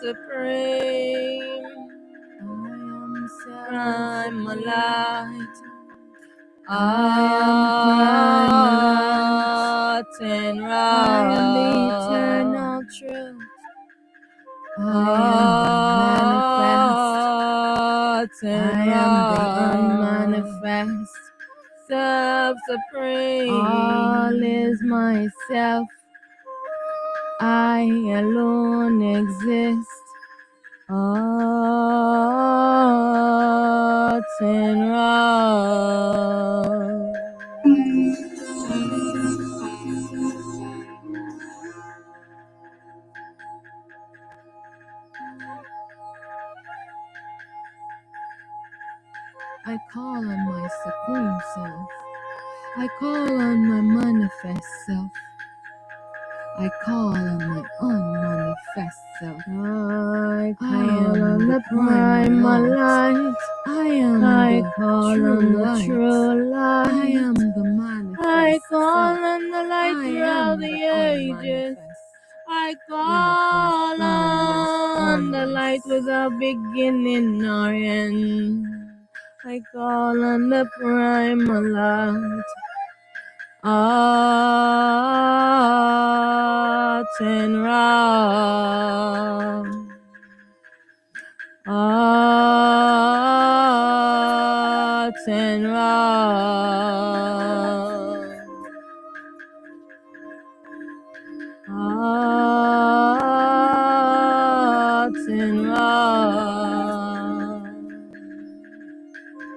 supreme. Primal light. Art and I am the eternal truth. I am the unmanifest. Self-supreme. All is myself. I alone exist. Art and I call on my supreme self. I call on my manifest self. I call on my unmanifest self. I call on the primal light. I call on the true light. I am the manifest I call on the light throughout the ages. I call on the light without beginning nor end. I call on the primal light. Art and Art and Art and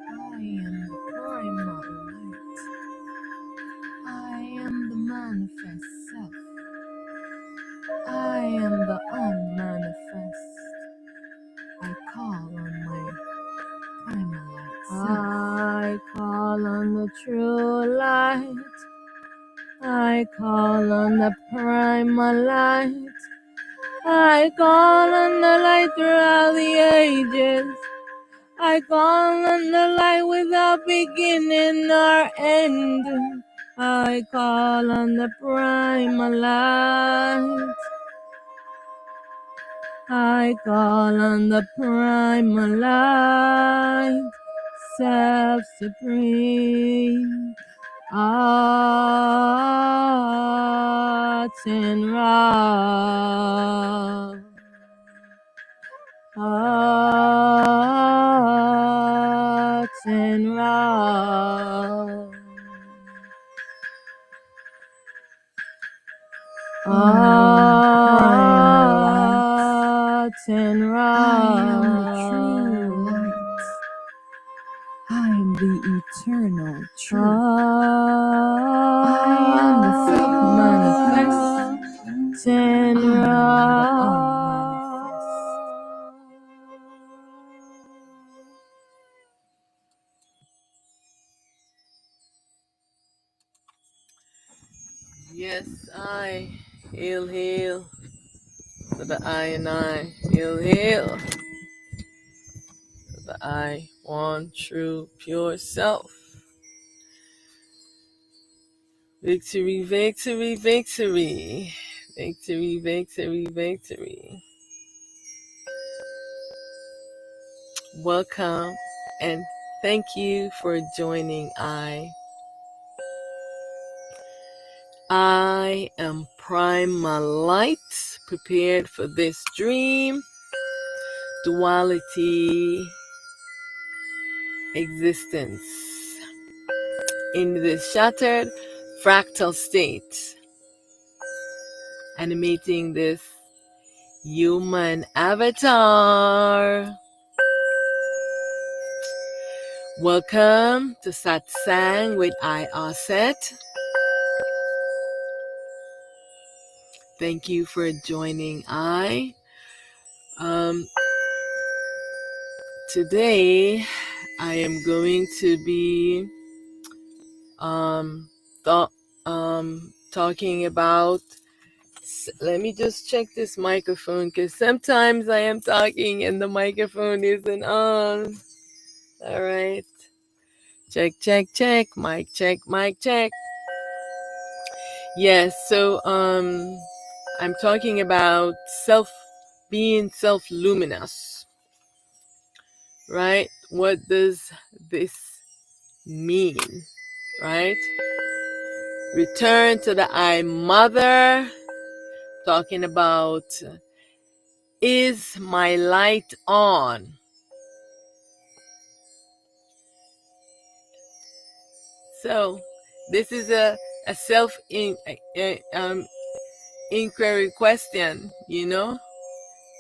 I am the primal light. I am the manifest self. I am the unmanifest. I call on my primal light self. I call on the true light. I call on the primal light. I call on the light throughout the ages. I call on the light without beginning nor end. I call on the primal light. I call on the primal light. Self-supreme. Art and Art and Art and I am the true light. I am the eternal truth. I am the self-manifest. I am the unmanifest. Yes, I. Hail, hail. To the I and I. Hail, hail. To the I, one true, pure self. Victory, victory, victory. Victory, victory, victory. Welcome and thank you for joining I am primal light, prepared for this dream, duality, existence. In this shattered fractal state, animating this human avatar. Welcome to Satsang with I Aset. Thank you for joining today I am going to be talking about, let me just check this microphone because sometimes I am talking and the microphone isn't on. All right. Check, check, check. Mic check, mic check. Yes, so I'm talking about being self-luminous, right? What does this mean, right? Return to the I mother, talking about, is my light on? So this is a self inquiry question, you know?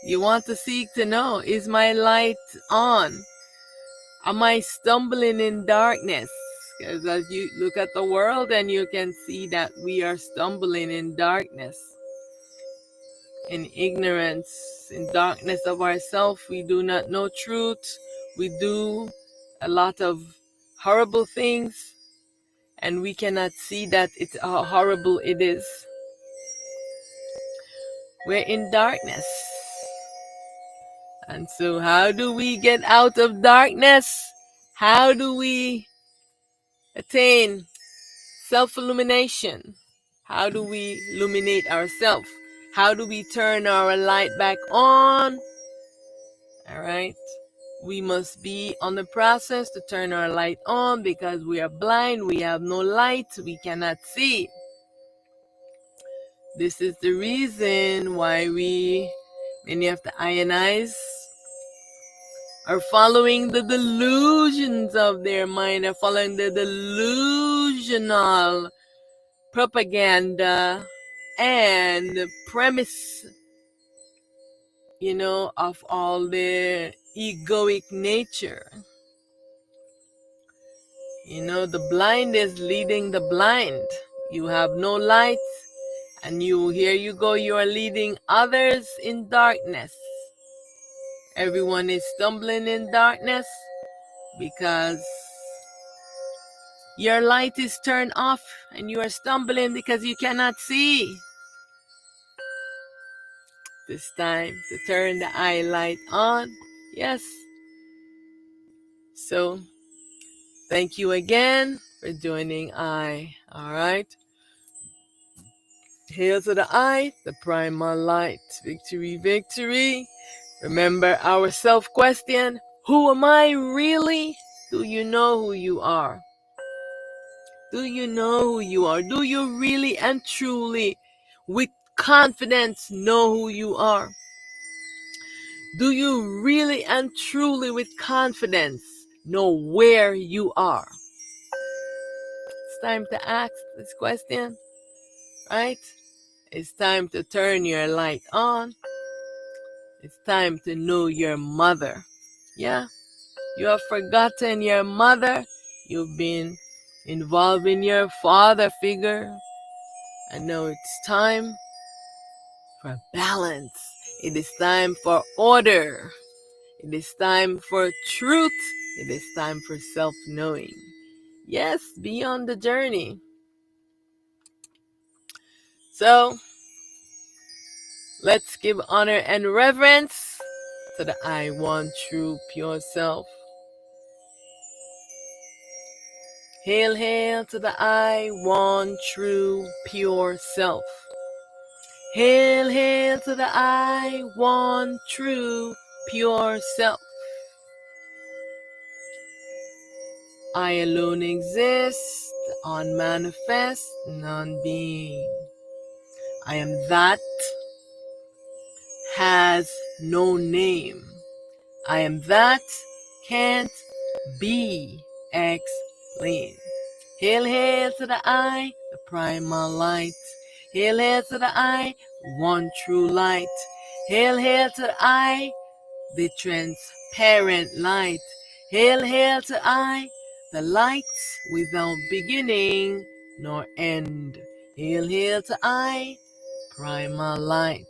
You want to seek to know, is my light on? Am I stumbling in darkness? Because as you look at the world, and you can see that we are stumbling in darkness, in ignorance, in darkness of ourselves. We do not know truth. We do a lot of horrible things, and we cannot see that it's how horrible it is. We're in darkness. And so how do we get out of darkness? How do we attain self-illumination? How do we illuminate ourselves? How do we turn our light back on? All right. We must be on the process to turn our light on, because we are blind. We have no light. We cannot see. This is the reason why many of the ionized, are following the delusions of their mind, are following the delusional propaganda and premise, of all their egoic nature. The blind is leading the blind. You have no light, and here you go, you are leading others in darkness. Everyone is stumbling in darkness because your light is turned off, and you are stumbling because you cannot see. It's time to turn the eye light on. Yes. So, thank you again for joining I. All right. Hail to the I, the primal light. Victory, victory. Remember our self-question. Who am I really? Do you know who you are? Do you know who you are? Do you really and truly, with confidence, know who you are? Do you really and truly, with confidence, know where you are? It's time to ask this question, right? It's time to turn your light on. It's time to know your mother. Yeah? You have forgotten your mother. You've been involved in your father figure. And now it's time for balance. It is time for order. It is time for truth. It is time for self-knowing. Yes, be on the journey. So, let's give honor and reverence to the I One True Pure Self. Hail, hail to the I One True Pure Self. Hail, hail to the I One True Pure Self. I alone exist, unmanifest, non-being. I am that has no name. I am that can't be explained. Hail, hail to the I, the primal light. Hail, hail to the I, one true light. Hail, hail to the I, the transparent light. Hail, hail to I, the light without beginning nor end. Hail, hail to I, primal light.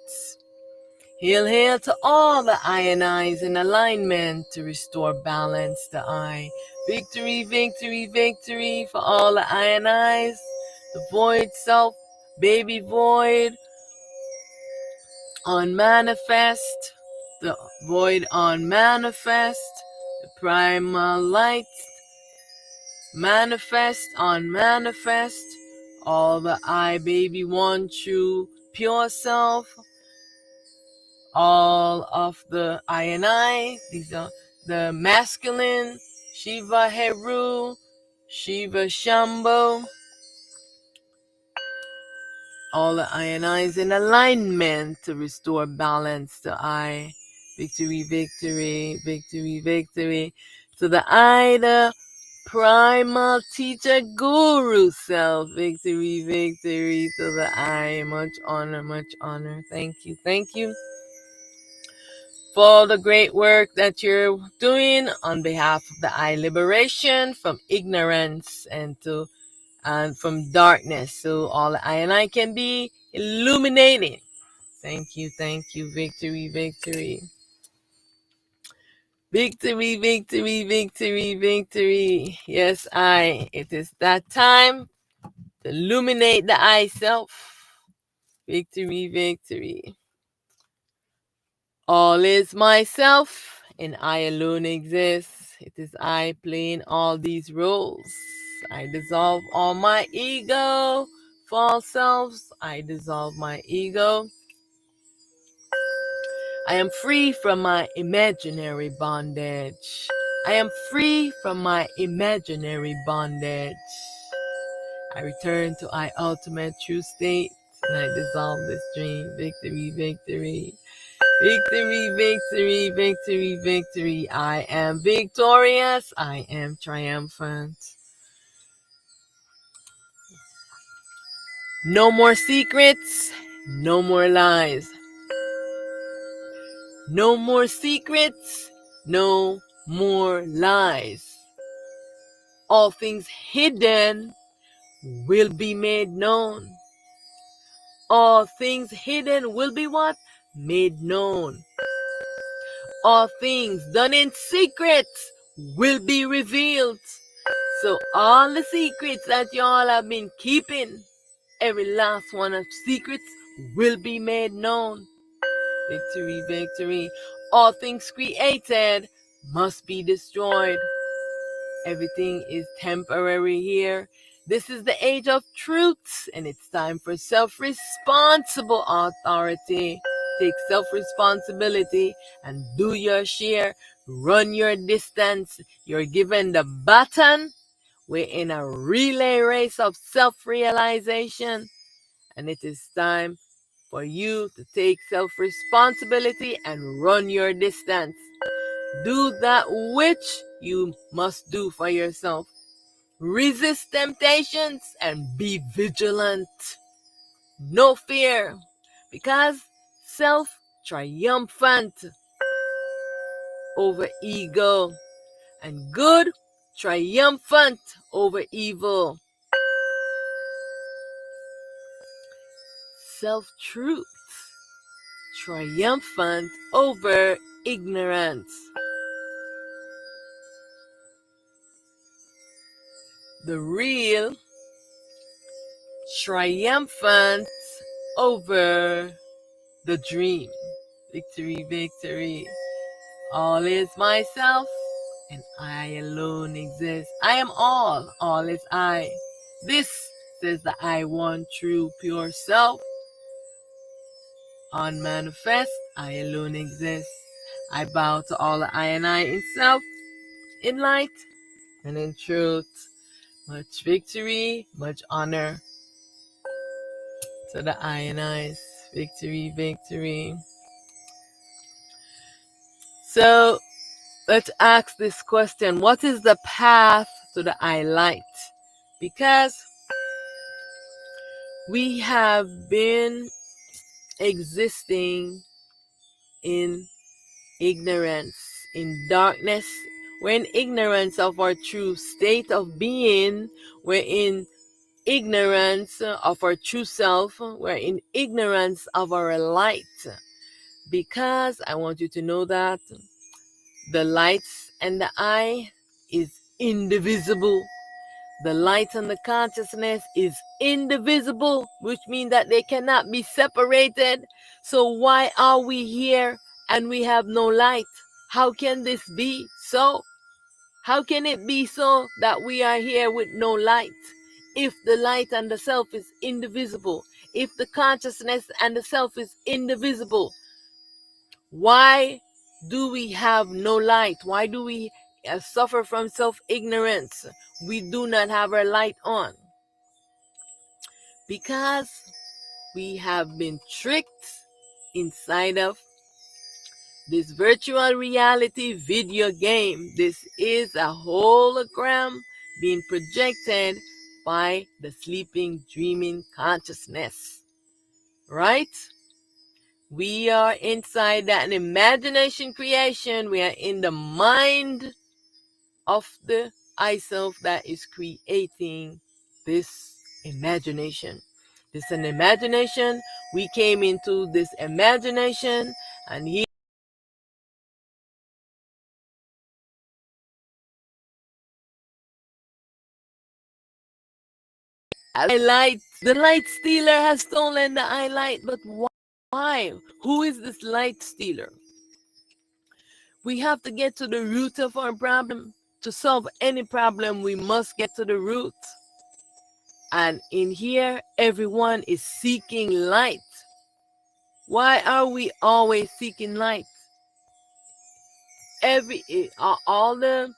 Hail, hail to all the ionized in alignment to restore balance to I. Victory, victory, victory for all the ionized, the void self, baby void, unmanifest, the void unmanifest, the primal light, manifest, unmanifest, all the I, baby, one true, pure self, all of the I and I. These are the masculine, Shiva Heru, Shiva Shambho. All the I and I's in alignment to restore balance to I. Victory, victory, victory, victory. To the I, the primal teacher, guru self. Victory, victory to the I. Much honor, much honor. Thank you, thank you for the great work that you're doing on behalf of the I liberation from ignorance and from darkness, so all the I and I can be illuminating. Thank you, victory, victory. Victory, victory, victory, victory. Yes, it is that time to illuminate the I self. Victory, victory. All is myself, and I alone exist. It is I playing all these roles. I dissolve all my ego, false selves. I dissolve my ego. I am free from my imaginary bondage. I am free from my imaginary bondage. I return to my ultimate true state, and I dissolve this dream. Victory, victory. Victory, victory, victory, victory. I am victorious. I am triumphant. No more secrets. No more lies. No more secrets. No more lies. All things hidden will be made known. All things hidden will be what? Made known. All things done in secret will be revealed. So all the secrets that y'all have been keeping, every last one of secrets will be made known. Victory, victory. All things created must be destroyed. Everything is temporary here. This is the age of truth, and it's time for self-responsible authority. Take self-responsibility and do your share. Run your distance. You're given the baton. We're in a relay race of self-realization, and it is time for you to take self-responsibility and run your distance. Do that which you must do for yourself. Resist temptations and be vigilant. No fear, because self-triumphant over ego, and good triumphant over evil. Self-truth triumphant over ignorance. The real triumphant over the dream. Victory, victory. All is myself, and I alone exist. I am all is I. This says the I one true pure self. Unmanifest, I alone exist. I bow to all the I and I in self, in light, and in truth. Much victory, much honor to the I and I's. Victory, victory. So let's ask this question. What is the path to the I light? Because we have been existing in ignorance, in darkness. We're in ignorance of our true state of being. We're in ignorance of our true self. We're in ignorance of our light. Because I want you to know that the light and the I is indivisible. The light and the consciousness is indivisible, which means that they cannot be separated. So why are we here and we have no light? How can this be so? How can it be so that we are here with no light? If the light and the self is indivisible, if the consciousness and the self is indivisible, Why do we have no light? Why do we suffer from self-ignorance? We do not have our light on. Because we have been tricked inside of this virtual reality video game. This is a hologram being projected by the sleeping, dreaming consciousness. Right? We are inside that imagination creation. We are in the mind of the I self that is creating this imagination. This is an imagination. We came into this imagination, and here light. The light stealer has stolen the eye light, but why? Who is this light stealer? We have to get to the root of our problem. To solve any problem, we must get to the root. And in here, everyone is seeking light. Why are we always seeking light? All the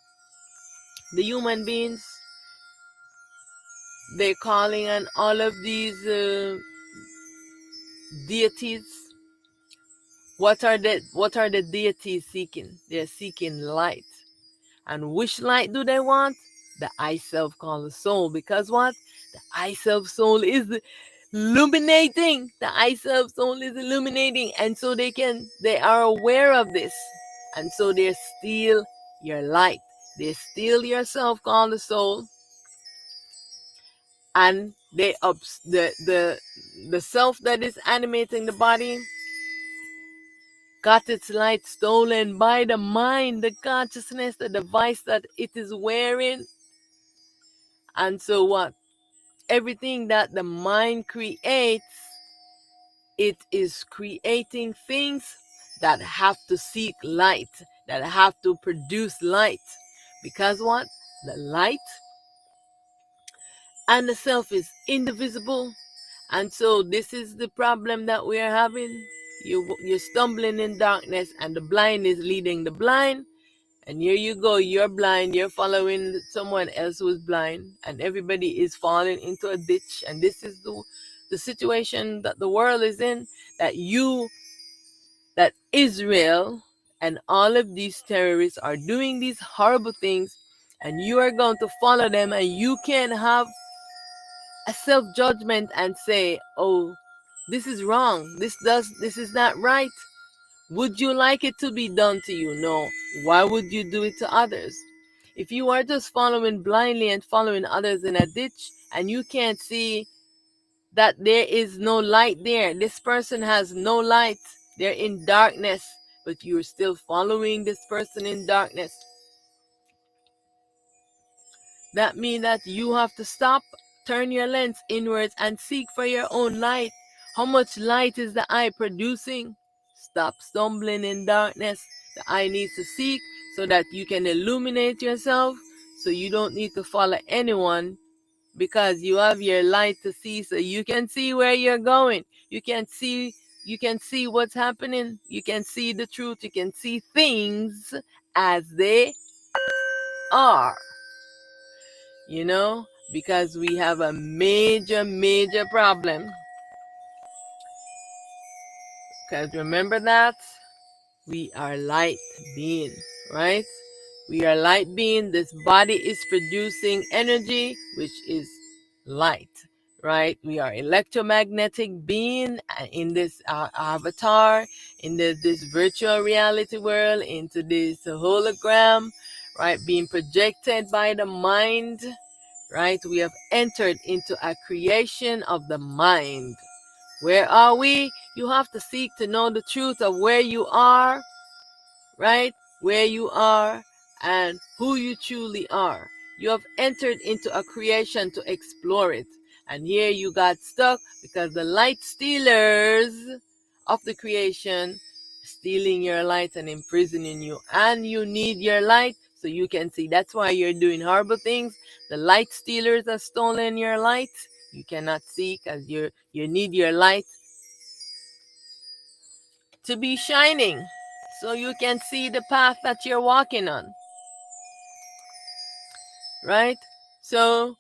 human beings, they're calling on all of these deities. What are the deities seeking? They're seeking light. And which light do they want? The I self called the soul. Because what? The I self soul is illuminating. The I self soul is illuminating. And so they are aware of this. And so they steal your light. They steal your self called the soul. And the self that is animating the body got its light stolen by the mind, the consciousness, the device that it is wearing. And so what? Everything that the mind creates, it is creating things that have to seek light, that have to produce light. Because what? The light and the self is indivisible. And so this is the problem that we are having. You're stumbling in darkness, and the blind is leading the blind. And here you go, you're blind, you're following someone else who's blind, and everybody is falling into a ditch. And this is the situation that the world is in, that Israel and all of these terrorists are doing these horrible things, and you are going to follow them, and you can have a self-judgment and say, oh, this is wrong, this is not right. Would you like it to be done to you? No. Why would you do it to others? If you are just following blindly and following others in a ditch, and you can't see that there is no light there, this person has no light, they're in darkness, but you're still following this person in darkness, that means that you have to stop, turn your lens inwards, and seek for your own light. How much light is the eye producing? Stop stumbling in darkness. The eye needs to seek so that you can illuminate yourself, so you don't need to follow anyone, because you have your light to see, so you can see where you're going. You can see what's happening. You can see the truth. You can see things as they are. Because we have a major problem. Because remember that we are light being, right? We are light being. This body is producing energy, which is light, right? We are electromagnetic being in this avatar, in this virtual reality world, into this hologram, right? Being projected by the mind, right? We have entered into a creation of the mind. Where are we? You have to seek to know the truth of where you are, right? Where you are and who you truly are. You have entered into a creation to explore it. And here you got stuck because the light stealers of the creation stealing your light and imprisoning you. And you need your light so you can see. That's why you're doing horrible things. The light stealers have stolen your light. You cannot see because you need your light to be shining. so you can see the path that you're walking on, right? So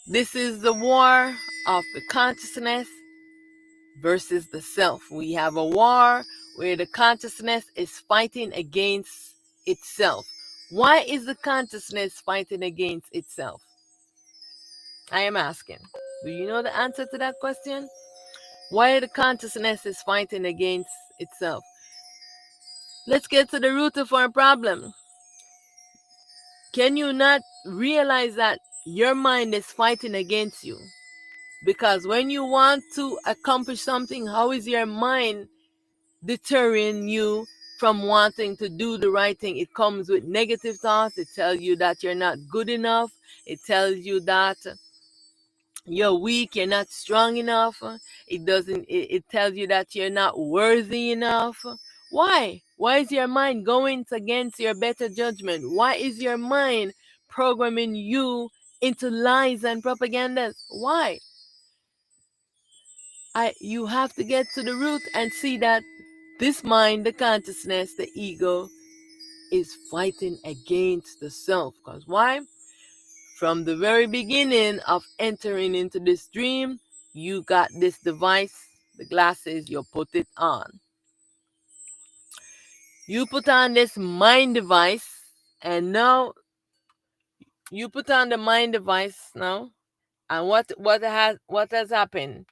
this is the war of the consciousness versus the self. We have a war where the consciousness is fighting against itself. Why is the consciousness fighting against itself? I am asking. Do you know the answer to that question? Why the consciousness is fighting against itself? Let's get to the root of our problem. Can you not realize that your mind is fighting against you? Because when you want to accomplish something, how is your mind deterring you from wanting to do the right thing? It comes with negative thoughts. It tells you that you're not good enough. It tells you that you're weak, you're not strong enough. It tells you that you're not worthy enough. Why is your mind going against your better judgment? Why is your mind programming you into lies and propagandas? Why? You have to get to the root and see that this mind, the consciousness, the ego, is fighting against the self. Because why? From the very beginning of entering into this dream, you got this device, the glasses, you put it on. You put on this mind device, and now you put on the mind device now, and what has happened?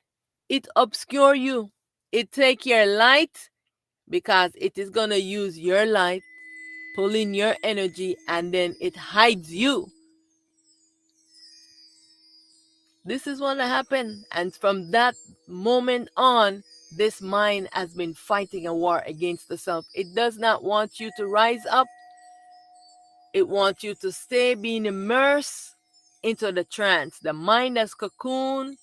It obscure you. It take your light because it is gonna use your light, pull in your energy, and then it hides you. This is what happened. And from that moment on, this mind has been fighting a war against the self. It does not want you to rise up. It wants you to stay being immersed into the trance. The mind has cocooned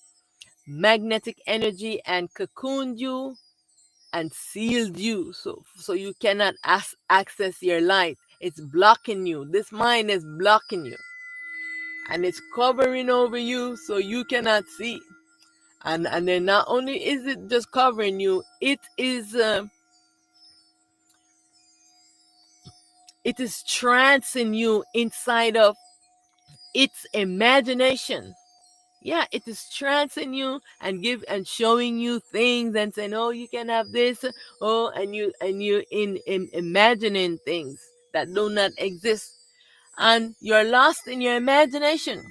magnetic energy and cocooned you and sealed you, so you cannot access your light. It's blocking you. This mind is blocking you, and it's covering over you so you cannot see. And then not only is it just covering you, it is trancing you inside of its imagination. Yeah, it is trancing you and showing you things and saying, oh, you can have this. Oh, and you in imagining things that do not exist, and you're lost in your imagination.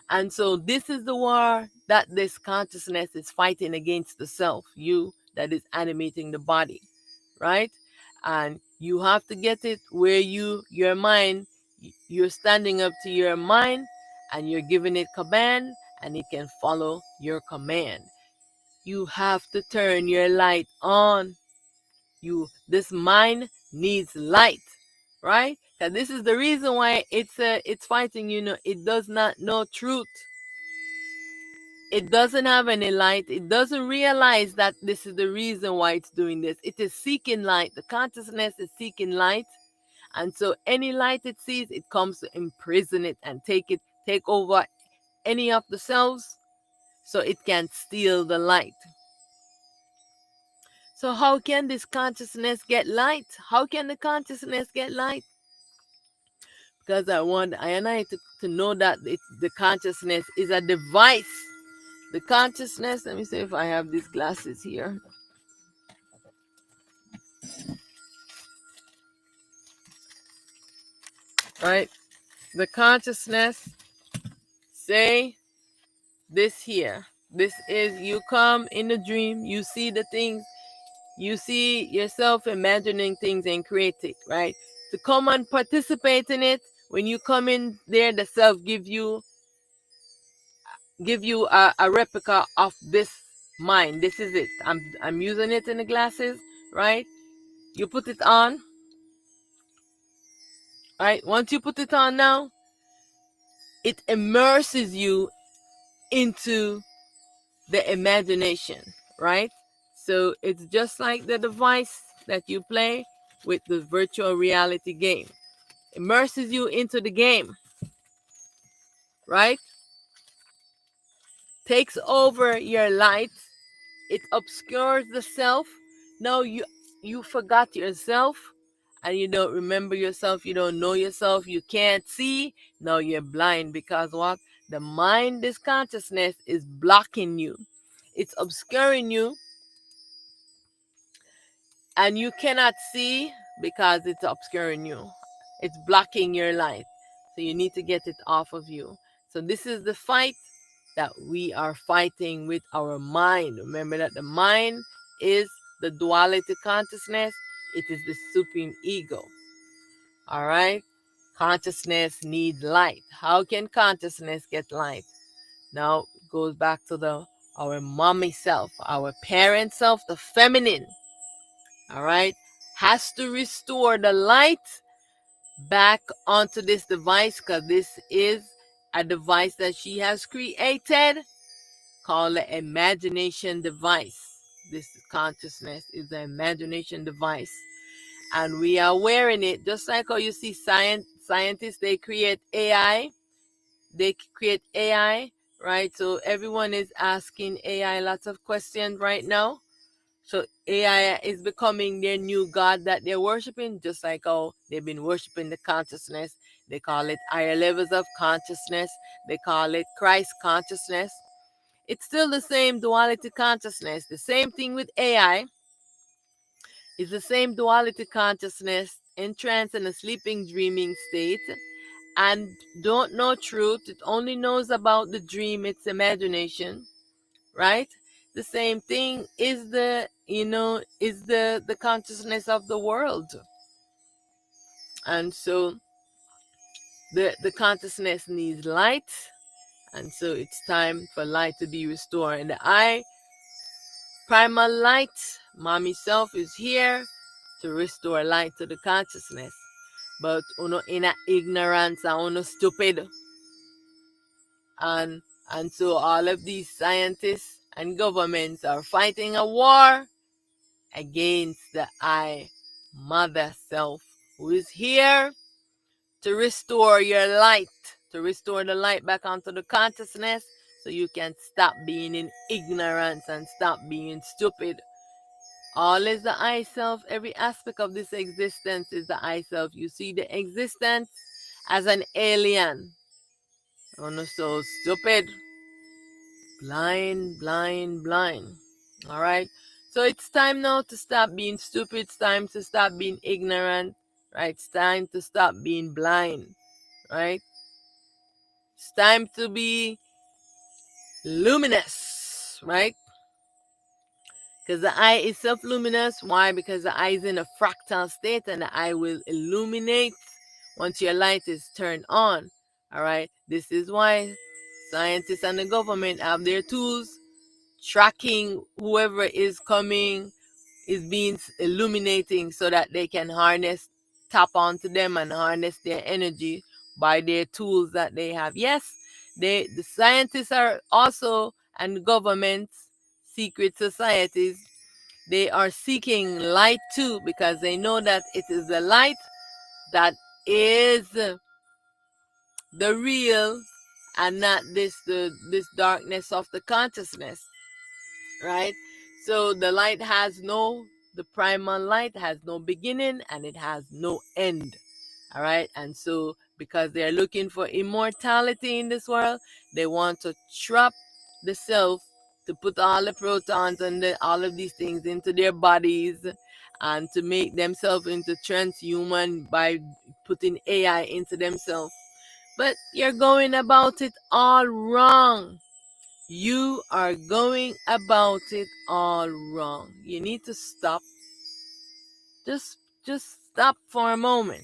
And so this is the war that this consciousness is fighting against the self, you that is animating the body, right? And you have to get it where your mind, you're standing up to your mind and you're giving it command, and it can follow your command. You have to turn your light on. This mind needs light, right? Because this is the reason why it's fighting. It does not know truth. It doesn't have any light. It doesn't realize that this is the reason why it's doing this. It is seeking light. The consciousness is seeking light. And so any light it sees, it comes to imprison it and take over any of the cells so it can steal the light. So how can this consciousness get light? How can the consciousness get light? Because I want I and I to know that the consciousness is a device. The consciousness, let me see if I have these glasses here. Right? The consciousness, say this here. This is, you come in the dream, you see the things, you see yourself imagining things and create it, right? To come and participate in it, when you come in there, the self give you a replica of this mind. This is it. I'm using it in the glasses, right? You put it on, right? Once you put it on now, it immerses you into the imagination, right? So it's just like the device that you play with the virtual reality game. Immerses you into the game, right? Takes over your light. It obscures the self. Now you forgot yourself and you don't remember yourself, you don't know yourself, you can't see, now you're blind because what? The mind, this consciousness is blocking you. It's obscuring you and you cannot see because it's obscuring you. It's blocking your light. So you need to get it off of you. So this is the fight that we are fighting with our mind. Remember that the mind is the duality consciousness. It is the supreme ego. All right? Consciousness needs light. How can consciousness get light? Now it goes back to our mommy self, our parent self, the feminine. All right? Has to restore the light back onto this device because this is a device that she has created called the imagination device. This consciousness is the imagination device. And we are wearing it just like how you see scientists, they create AI. They create AI, right? So everyone is asking AI lots of questions right now. So AI is becoming their new god that they're worshiping, just like how they've been worshiping the consciousness. They call it higher levels of consciousness. They call it Christ consciousness. It's still the same duality consciousness. The same thing with AI. It's the same duality consciousness in trance and a sleeping, dreaming state. And don't know truth. It only knows about the dream, its imagination, right? The same thing is the consciousness of the world. And so the consciousness needs light. And so it's time for light to be restored. And the I, primal light, mommy self, is here to restore light to the consciousness. But uno in a ignorance and uno stupid. And so all of these scientists and governments are fighting a war against the I, mother self, who is here to restore your light, to restore the light back onto the consciousness so you can stop being in ignorance and stop being stupid. All is the I self. Every aspect of this existence is the I self. You see the existence as an alien. Oh no, so stupid. Blind, blind, blind. All right. So it's time now to stop being stupid. It's time to stop being ignorant. Right. It's time to stop being blind. Right. It's time to be luminous. Right. Because the eye is self-luminous. Why? Because the eye is in a fractal state and the eye will illuminate once your light is turned on. All right. This is why scientists and the government have their tools tracking whoever is coming, is being illuminating so that they can tap onto them and harness their energy by their tools that they have. Yes, the scientists are also, and governments, secret societies, they are seeking light too because they know that it is the light that is the real and not this darkness of the consciousness, right? So the primal light has no beginning and it has no end. All right. And so because they're looking for immortality in this world, they want to trap the self, to put all the protons and all of these things into their bodies and to make themselves into transhuman by putting AI into themselves. But you're going about it all wrong. You are going about it all wrong. You need to stop. Just stop for a moment.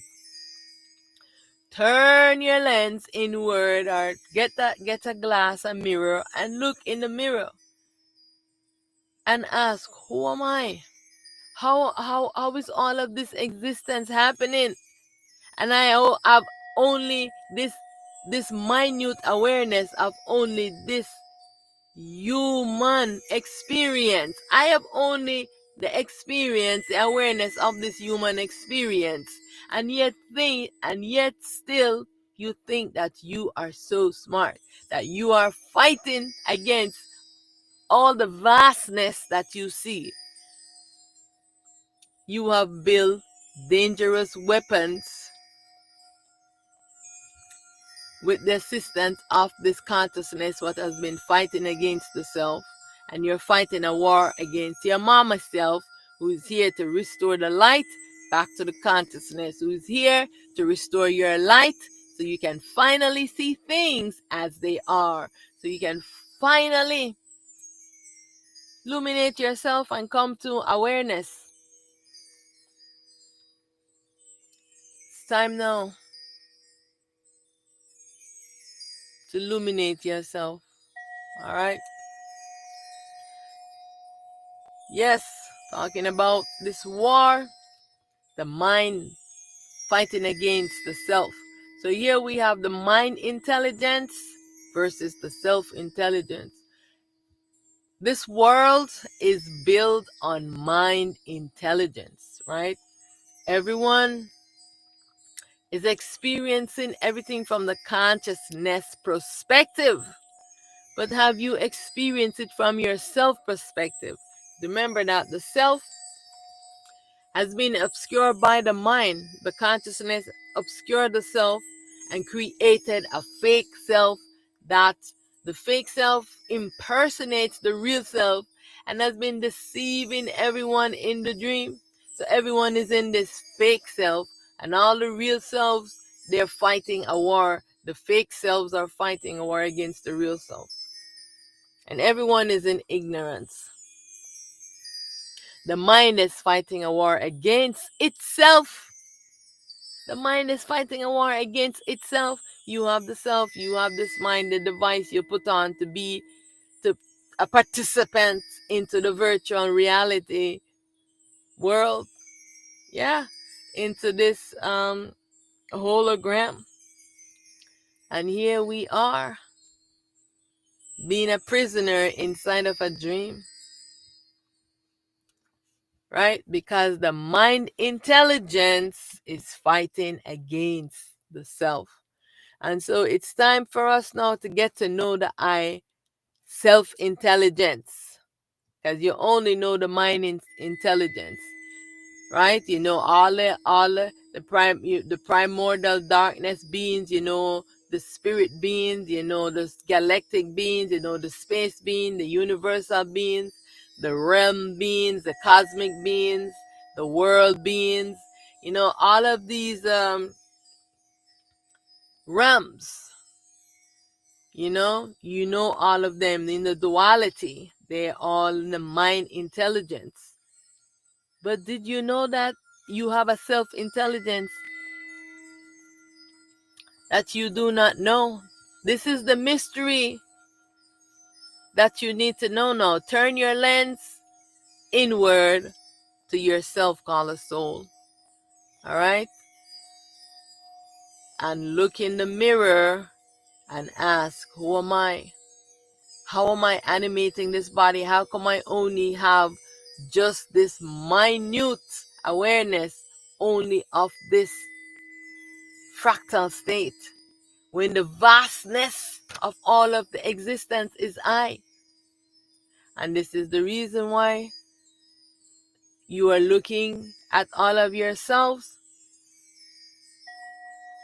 Turn your lens inward or get a glass, a mirror, and look in the mirror. And ask, who am I? How is all of this existence happening? And I have only this minute awareness of only this human experience. I have only the experience, the awareness of this human experience. And yet still you think that you are so smart, that you are fighting against all the vastness that you see. You have built dangerous weapons with the assistance of this consciousness, what has been fighting against the self. And you're fighting a war against your mama self, who is here to restore the light back to the consciousness, who is here to restore your light so you can finally see things as they are. So you can finally illuminate yourself and come to awareness. It's time now to illuminate yourself. All right? Yes, talking about this war, the mind fighting against the self. So here we have the mind intelligence versus the self intelligence. This world is built on mind intelligence, right? Everyone is experiencing everything from the consciousness perspective. But have you experienced it from your self perspective? Remember that the self has been obscured by the mind. The consciousness obscured the self and created a fake self, that the fake self impersonates the real self and has been deceiving everyone in the dream. So everyone is in this fake self, and all the real selves, they're fighting a war. The fake selves are fighting a war against the real self. And everyone is in ignorance. The mind is fighting a war against itself. The mind is fighting a war against itself. You have the self, you have this mind, the device you put on to be a participant into the virtual reality world. Yeah, into this hologram. And here we are, being a prisoner inside of a dream. Right? Because the mind intelligence is fighting against the self. And so it's time for us now to get to know the I, self intelligence. Because you only know the mind intelligence. Right? You know the primordial darkness beings, you know the spirit beings, you know the galactic beings, you know the space being, the universal beings, the realm beings, the cosmic beings, the world beings, you know, all of these realms, you know all of them in the duality. They're all in the mind intelligence. But did you know that you have a self intelligence that you do not know? This is the mystery that you need to know now. Turn your lens inward to yourself, called a soul. All right? And look in the mirror and ask, who am I? How am I animating this body? How come I only have just this minute awareness only of this fractal state, when the vastness of all of the existence is I? And this is the reason why you are looking at all of yourselves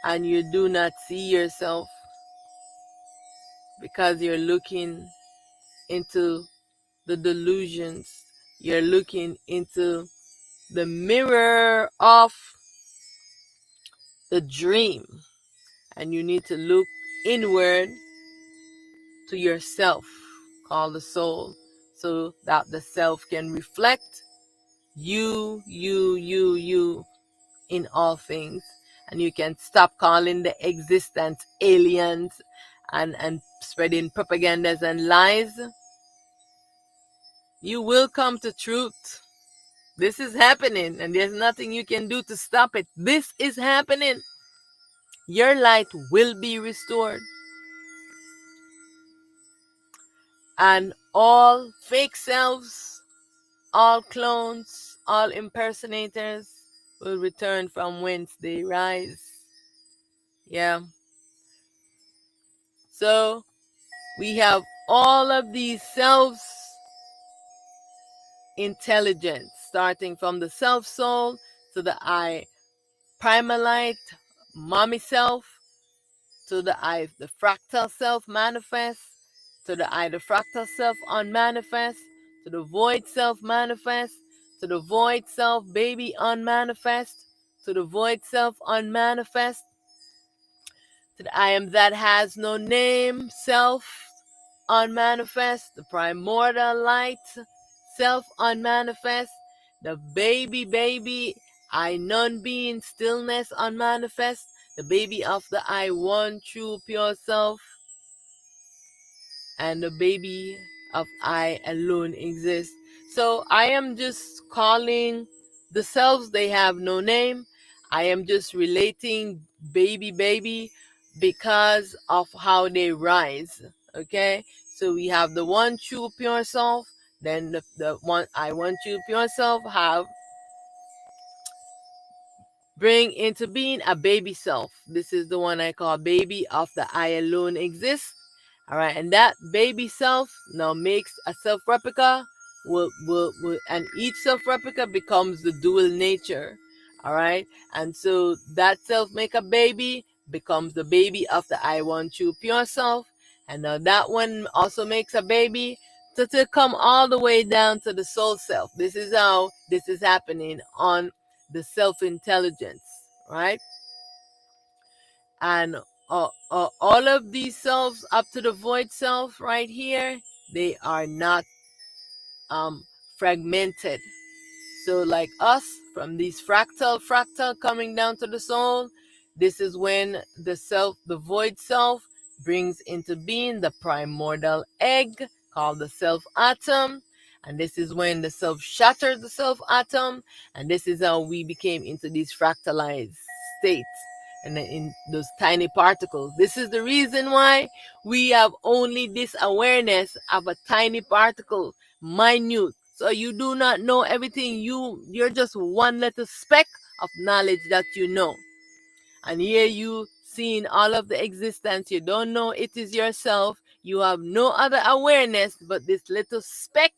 and you do not see yourself, because you're looking into the delusions. You're looking into the mirror of the dream, and you need to look inward to yourself, called the soul, so that the self can reflect you in all things. And you can stop calling the existence aliens and spreading propagandas and lies. You will come to truth. This is happening, and there's nothing you can do to stop it. This is happening. Your light will be restored. And all fake selves, all clones, all impersonators will return from whence they rise. Yeah. So we have all of these selves intelligence starting from the self soul to the I primalite, mommy self, to the I, the fractal self manifest, to the I, the fractal self unmanifest, to the void self manifest, to the void self baby unmanifest, to the void self unmanifest, to the I am that has no name self unmanifest, the primordial light self unmanifest, the baby I non being stillness unmanifest, the baby of the I one true pure self, and the baby of I alone exists. So I am just calling the selves, they have no name. I am just relating baby because of how they rise. Okay? So we have the one true pure self, then the one I one true pure self have bring into being a baby self. This is the one I call baby of the I alone exists. All right, and that baby self now makes a self replica, and each self replica becomes the dual nature. All right, and so that self make a baby becomes the baby of the I one true pure self, and now that one also makes a baby to come all the way down to the soul self. This is how this is happening on the self intelligence, right? And all of these selves up to the void self right here, they are not fragmented. So like us, from these fractal coming down to the soul, this is when the self, the void self, brings into being the primordial egg called the self atom. And this is when the self shatters the self atom. And this is how we became into these fractalized states and in those tiny particles. This is the reason why we have only this awareness of a tiny particle, minute. So you do not know everything. You're just one little speck of knowledge that you know. And here you seeing all of the existence. You don't know it is yourself. You have no other awareness but this little speck.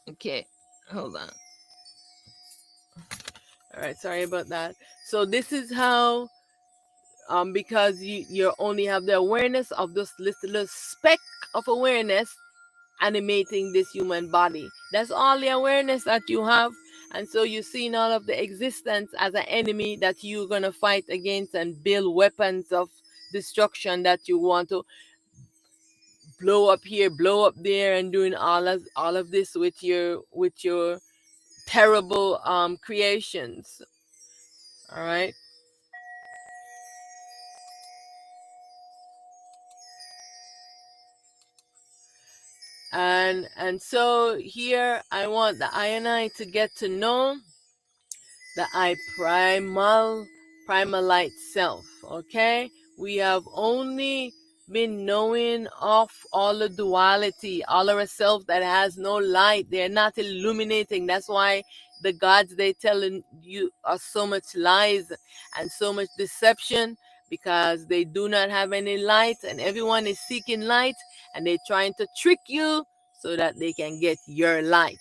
Okay, hold on. All right, sorry about that. So this is how, because you only have the awareness of this little speck of awareness animating this human body. That's all the awareness that you have. And so you're seeing all of the existence as an enemy that you're going to fight against and build weapons of destruction that you want to blow up here, blow up there, and doing all of this with your terrible creations. All right. And so here I want the I and I to get to know the I primalite self. Okay, we have only been knowing of all the duality, all of ourselves that has no light. They're not illuminating. That's why the gods they telling you are so much lies and so much deception, because they do not have any light, and everyone is seeking light, and they're trying to trick you so that they can get your light,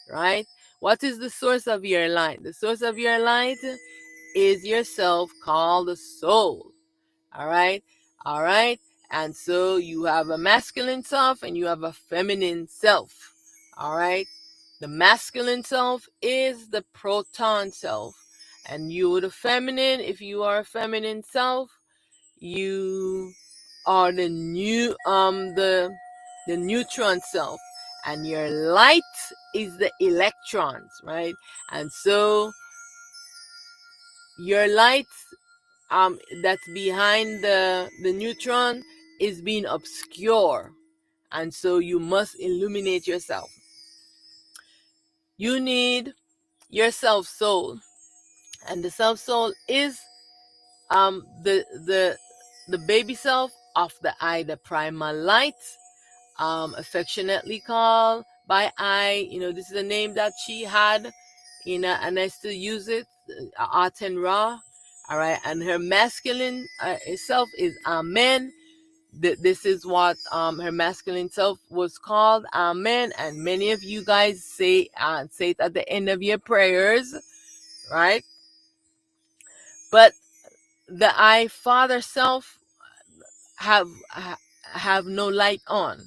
right? What is the source of your light? The source of your light is yourself called the soul. All right? All right? And so you have a masculine self and you have a feminine self. All right? The masculine self is the proton self. And you, the feminine, if you are a feminine self, you are the neutron self, and your light is the electrons, right? And so your light that's behind the neutron is being obscure, and so you must illuminate yourself. You need your self soul, and the self soul is the baby self of the I, the primal light, affectionately called by I. This is a name that she had, and I still use it, Aten Ra. All right, and her masculine itself is Amen. This is what her masculine self was called. Amen. And many of you guys say it at the end of your prayers, right? But the I father self have no light on,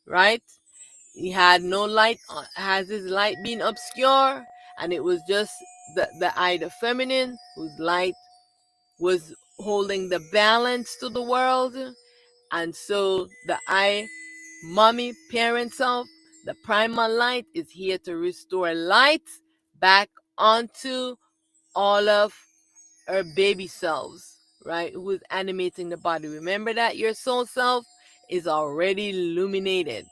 right? He had no light on, has his light been obscure, and it was just the I, the feminine, whose light was holding the balance to the world. And so the I, mommy, parent self, the primal light, is here to restore light back onto all of our baby selves, right? Who is animating the body. Remember that your soul self is already illuminated.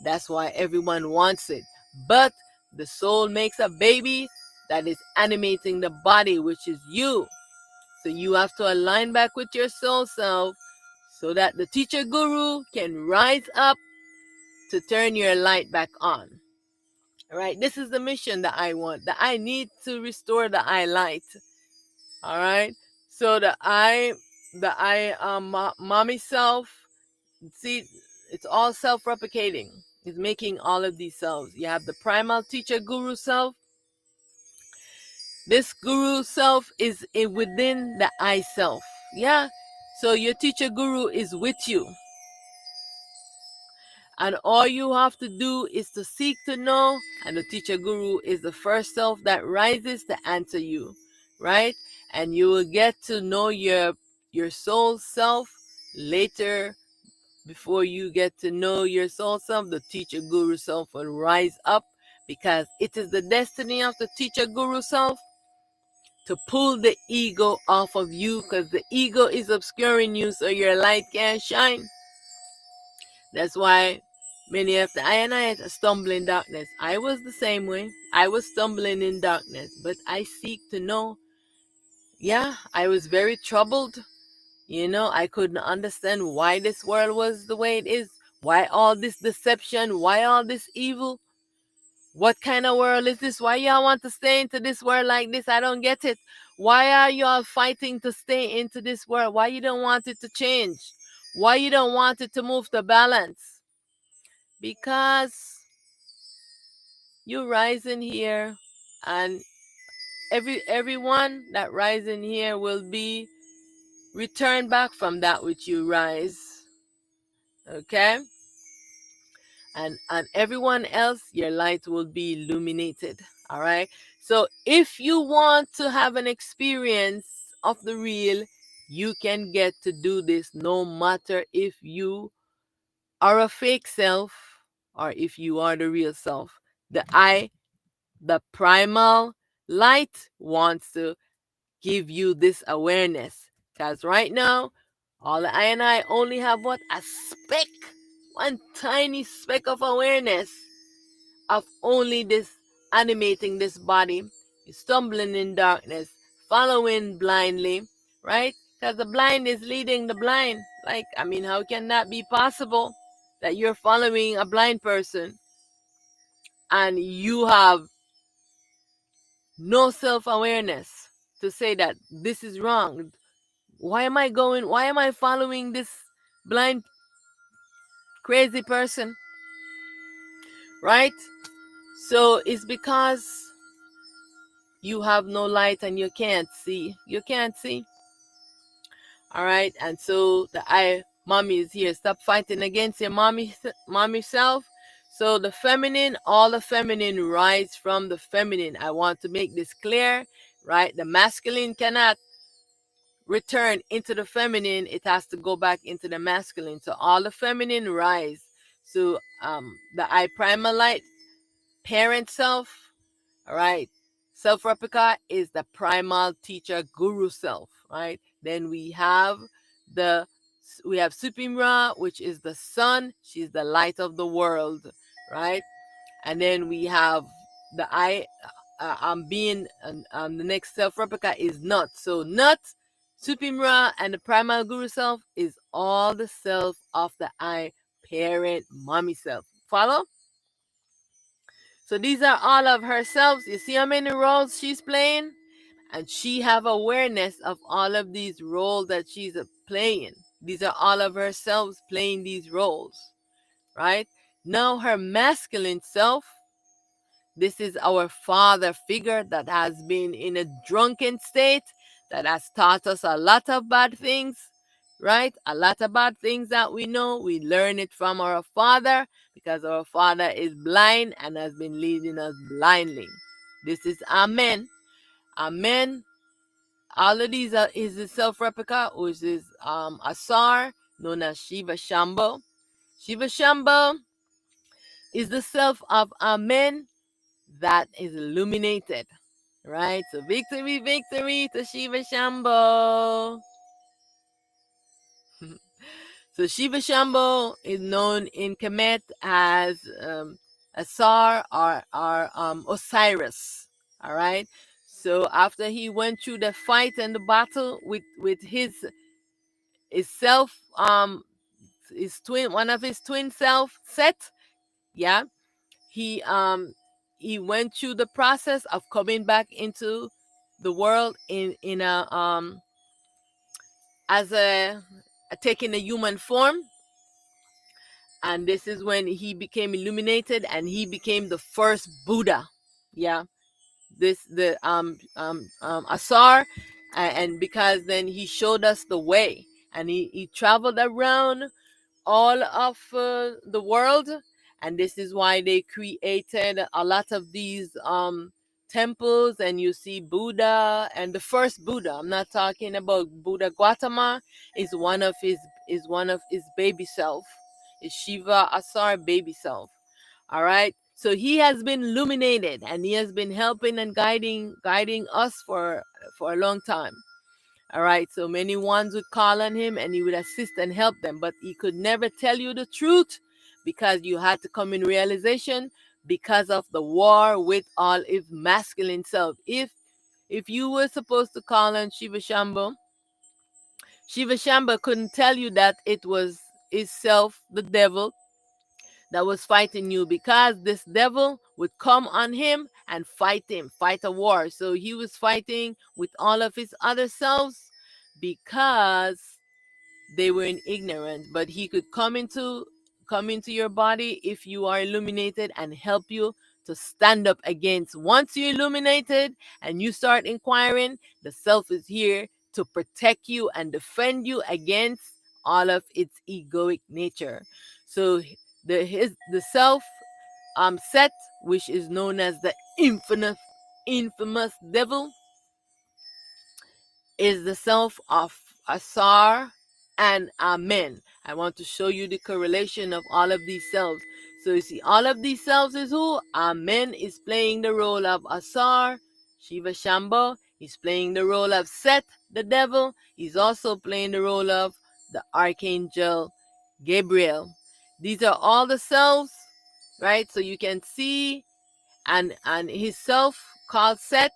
That's why everyone wants it. But the soul makes a baby that is animating the body, which is you. So you have to align back with your soul self so that the teacher guru can rise up to turn your light back on. All right, this is the mission that I want. That I need to restore the I light. All right, so mommy self. See, it's all self-replicating. It's making all of these selves. You have the primal teacher guru self. This guru self is within the I self. Yeah. So your teacher guru is with you. And all you have to do is to seek to know. And the teacher guru is the first self that rises to answer you. Right? And you will get to know your soul self later. Before you get to know your soul self, the teacher guru self will rise up, because it is the destiny of the teacher guru self to pull the ego off of you, because the ego is obscuring you so your light can't shine. That's why many of the I and I stumble in darkness. I was the same way. I was stumbling in darkness, but I seek to know. Yeah, I was very troubled. I couldn't understand why this world was the way it is. Why all this deception? Why all this evil? What kind of world is this? Why y'all want to stay into this world like this? I don't get it. Why are y'all fighting to stay into this world? Why you don't want it to change? Why you don't want it to move to balance? Because you rise in here, and everyone that rise in here will be returned back from that which you rise. Okay? And everyone else, your light will be illuminated. All right. So if you want to have an experience of the real, you can get to do this, no matter if you are a fake self or if you are the real self. The primal light wants to give you this awareness, because right now all I and I only have what? A speck, one tiny speck of awareness of only this animating this body, stumbling in darkness, following blindly, right? Because the blind is leading the blind. Like, I mean, how can that be possible that you're following a blind person and you have no self-awareness to say that this is wrong? Why am I following this blind, crazy person? Right? So it's because you have no light and you can't see. You can't see. All right. And so mommy is here. Stop fighting against your mommy self. So the feminine, all the feminine rise from the feminine. I want to make this clear, right? The masculine cannot return into the feminine. It has to go back into the masculine. So all the feminine rise. So the I primal light, parent self, all right. Self-replica is the primal teacher guru self, right? Then we have Supimra, which is the sun. She's the light of the world, right? And then we have the I, the next self-replica is Nut. So Nut, Supimra, and the primal guru self is all the self of the I parent mommy self. Follow? So these are all of herself. You see how many roles she's playing? And she have awareness of all of these roles that she's playing. These are all of her selves playing these roles, right? Now her masculine self, this is our father figure that has been in a drunken state, that has taught us a lot of bad things, right? A lot of bad things that we know. We learn it from our father because our father is blind and has been leading us blindly. This is Amen. Amen. All of these is a self replica, which is Asar, known as Shiva Shambho. Shiva Shambho is the self of Amen that is illuminated, right? So victory, victory to Shiva Shambho. So Shiva Shambho is known in Kemet as Asar or Osiris. All right. So after he went through the fight and the battle with his self, his twin, one of his twin self, Set, yeah, he um he went through the process of coming back into the world in a as a taking a human form, and this is when he became illuminated and he became the first Buddha. Yeah, this the Asar, and because then he showed us the way, and he traveled around all of the world, and this is why they created a lot of these temples. And you see Buddha, and the first Buddha, I'm not talking about Buddha Gautama, is one of his baby self, is Shiva Asar baby self. All right, so he has been illuminated and he has been helping and guiding us for a long time. All right, so many ones would call on him and he would assist and help them, but he could never tell you the truth because you had to come in realization because of the war with all his masculine self. If you were supposed to call on Shiva Shambho, Shiva Shambho couldn't tell you that it was his self, the devil, that was fighting you, because this devil would come on him and fight a war. So he was fighting with all of his other selves because they were in ignorance. But he could come into your body if you are illuminated and help you to stand up against. Once you're illuminated and you start inquiring, the self is here to protect you and defend you against all of its egoic nature. So the self Set, which is known as the infamous devil, is the self of Asar and Amen. I want to show you the correlation of all of these selves. So you see, all of these selves is who? Amen is playing the role of Asar. Shiva Shambho is playing the role of Set, the devil. He's also playing the role of the archangel Gabriel. These are all the selves, right? So you can see, and his self called Set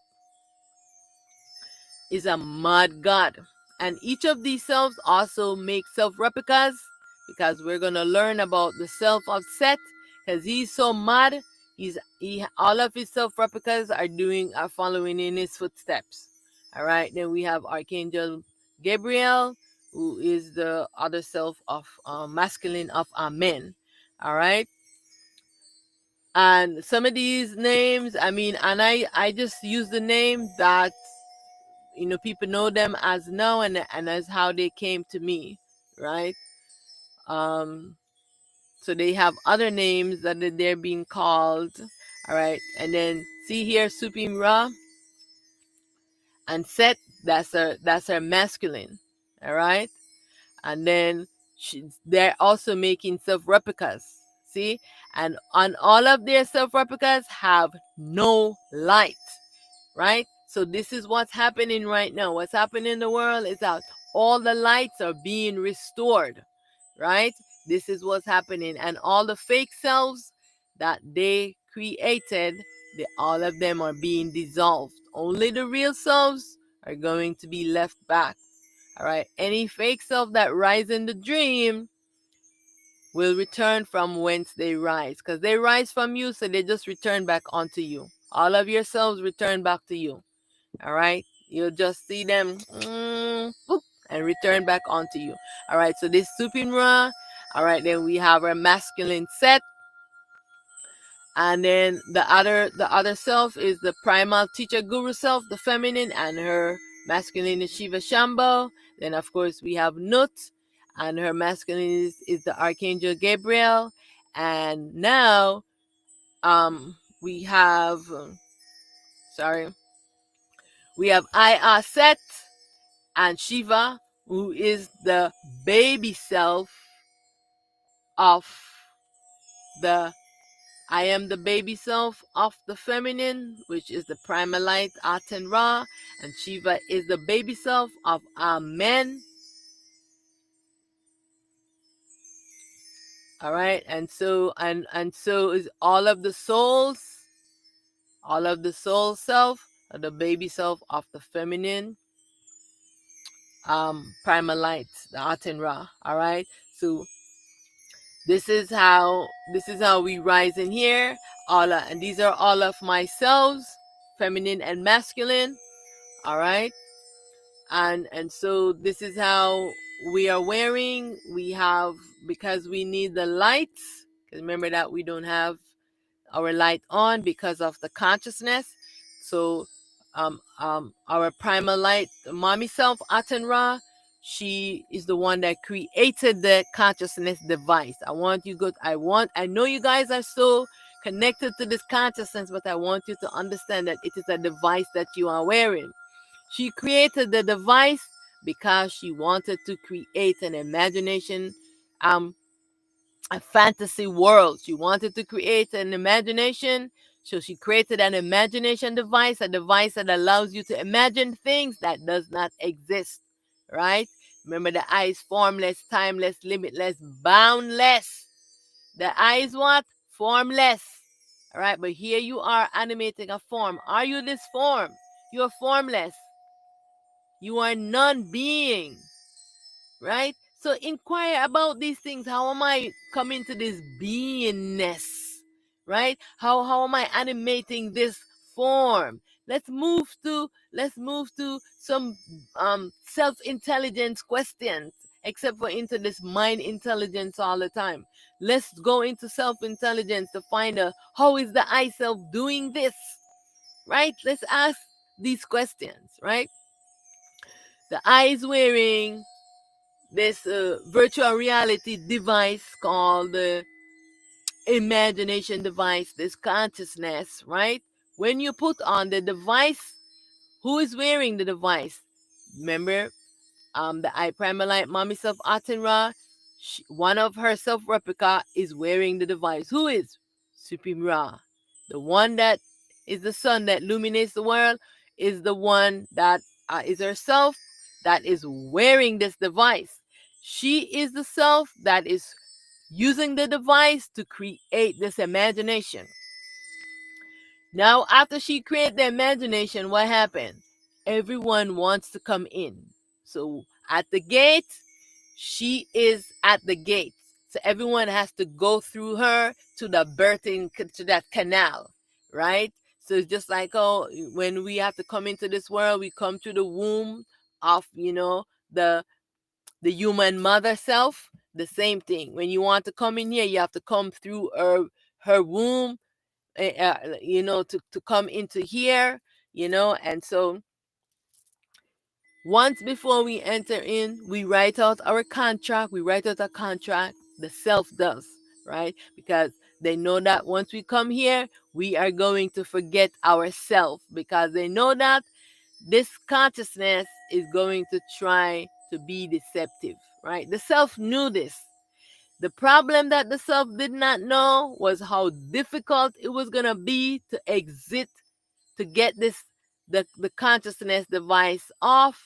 is a mud god. And each of these selves also make self replicas, because we're gonna learn about the self of Set, because he's so mad. He all of his self replicas are following in his footsteps. All right. Then we have Archangel Gabriel, who is the other self of masculine of Amen. All right. And some of these names, I mean, and I just use the name that people know them as now, and as how they came to me, right? um so they have other names that they're being called. All right, and then see here, Supreme Ra and Set, that's her masculine. All right, and then they're also making self replicas, see, and on all of their self replicas have no light, right? So this is what's happening right now. What's happening in the world is that all the lights are being restored, right? This is what's happening. And all the fake selves that they created, all of them are being dissolved. Only the real selves are going to be left back. All right. Any fake self that rise in the dream will return from whence they rise, because they rise from you, so they just return back onto you. All of yourselves return back to you. All right, you'll just see them, boop, and return back onto you. All right, so this Supreme Ra. All right, then we have our masculine Set, and then the other self is the primal teacher guru self, the feminine, and her masculine is Shiva Shambho. Then of course we have Nut, and her masculine is the Archangel Gabriel. And now we have we have Set and Shiva, who is the baby self of the I am the baby self of the feminine, which is the primal light, Aten Ra, and Shiva is the baby self of Amen. All right, and so is all of the souls self, are the baby self of the feminine, primal light, the Aten Ra. All right, so this is how we rise in here. And these are all of my selves, feminine and masculine. All right, and so this is how we are wearing. We have, because we need the lights, because remember that we don't have our light on because of the consciousness. So our primal light, the mommy self, Aten Ra, she is the one that created the consciousness device. I know you guys are so connected to this consciousness, but I want you to understand that it is a device that you are wearing. She created the device because she wanted to create an imagination, a fantasy world. She wanted to create an imagination, so she created an imagination device, a device that allows you to imagine things that does not exist, right? Remember, the I is formless, timeless, limitless, boundless. The I is what? Formless. All right, but here you are animating a form. Are you this form? You're formless. You are non-being, right? So inquire about these things. How am I coming to this beingness, right? How am I animating this form? Let's move to some self-intelligence questions, except for into this mind intelligence all the time. Let's go into self-intelligence to find out, how is the I self doing this, right? Let's ask these questions, right? The I is wearing this virtual reality device called the imagination device, this consciousness, right? When you put on the device, who is wearing the device? Remember, the I Primal Light Mommy Self Aten Ra, one of her self replica is wearing the device. Who is? Supreme Ra. The one that is the sun that illuminates the world is the one that is herself that is wearing this device. She is the self that is using the device to create this imagination. Now, after she created the imagination, what happened? Everyone wants to come in. So at the gate, she is at the gate. So everyone has to go through her to the birthing, to that canal, right? So it's just like, oh, when we have to come into this world, we come to the womb of, the human mother self. The same thing. When you want to come in here, you have to come through her womb, to come into here, and so once before we enter in, we write out our contract. We write out a contract. The self does, right? Because they know that once we come here, we are going to forget ourselves, because they know that this consciousness is going to try to be deceptive, right? The self knew this. The problem that the self did not know was how difficult it was going to be to exit, to get the consciousness device off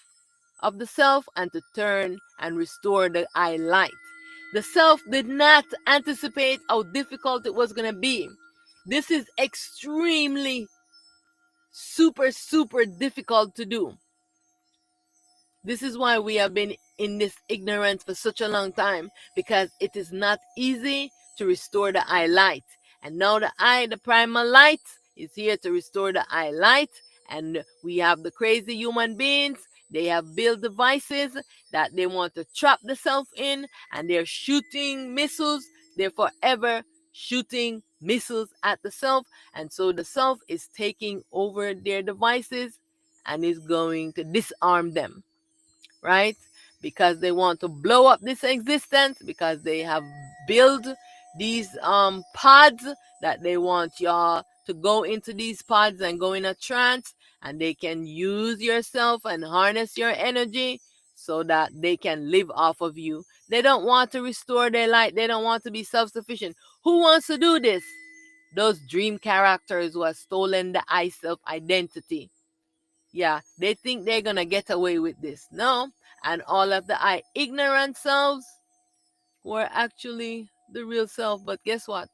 of the self and to turn and restore the I light. The self did not anticipate how difficult it was going to be. This is extremely super, super difficult to do. This is why we have been in this ignorance for such a long time, because it is not easy to restore the I light. And now the primal light, is here to restore the I light. And we have the crazy human beings They have built devices that they want to trap the self in, and they're shooting missiles. They're forever shooting missiles at the self, and so the self is taking over their devices and is going to disarm them, right? Because they want to blow up this existence, because they have built these pods that they want y'all to go into these pods and go in a trance, and they can use yourself and harness your energy so that they can live off of you. They don't want to restore their light. They don't want to be self-sufficient. Who wants to do this? Those dream characters who have stolen the I self identity. Yeah, they think they're gonna get away with this. No, and all of the I ignorant selves were actually the real self. But guess what?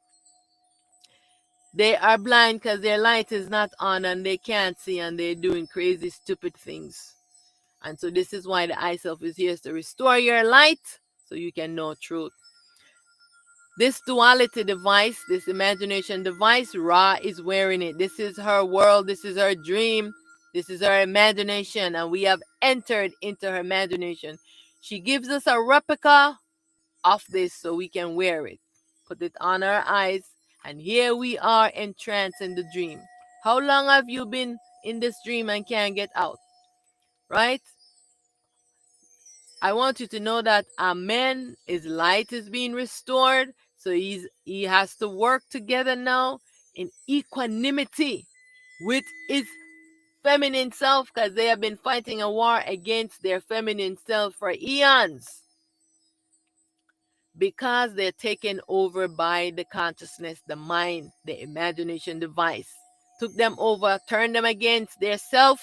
They are blind because their light is not on and they can't see, and they're doing crazy, stupid things. And so this is why the I self is here, to restore your light so you can know truth. This duality device, this imagination device, Ra is wearing it. This is her world. This is her dream. This is her imagination. And we have entered into her imagination. She gives us a replica of this so we can wear it. Put it on our eyes. And here we are entranced in the dream. How long have you been in this dream and can't get out? Right? I want you to know that Amen, his light is being restored. So he has to work together now in equanimity with his feminine self, because they have been fighting a war against their feminine self for eons, because they're taken over by the consciousness, the mind, the imagination device. Took them over, turned them against their self.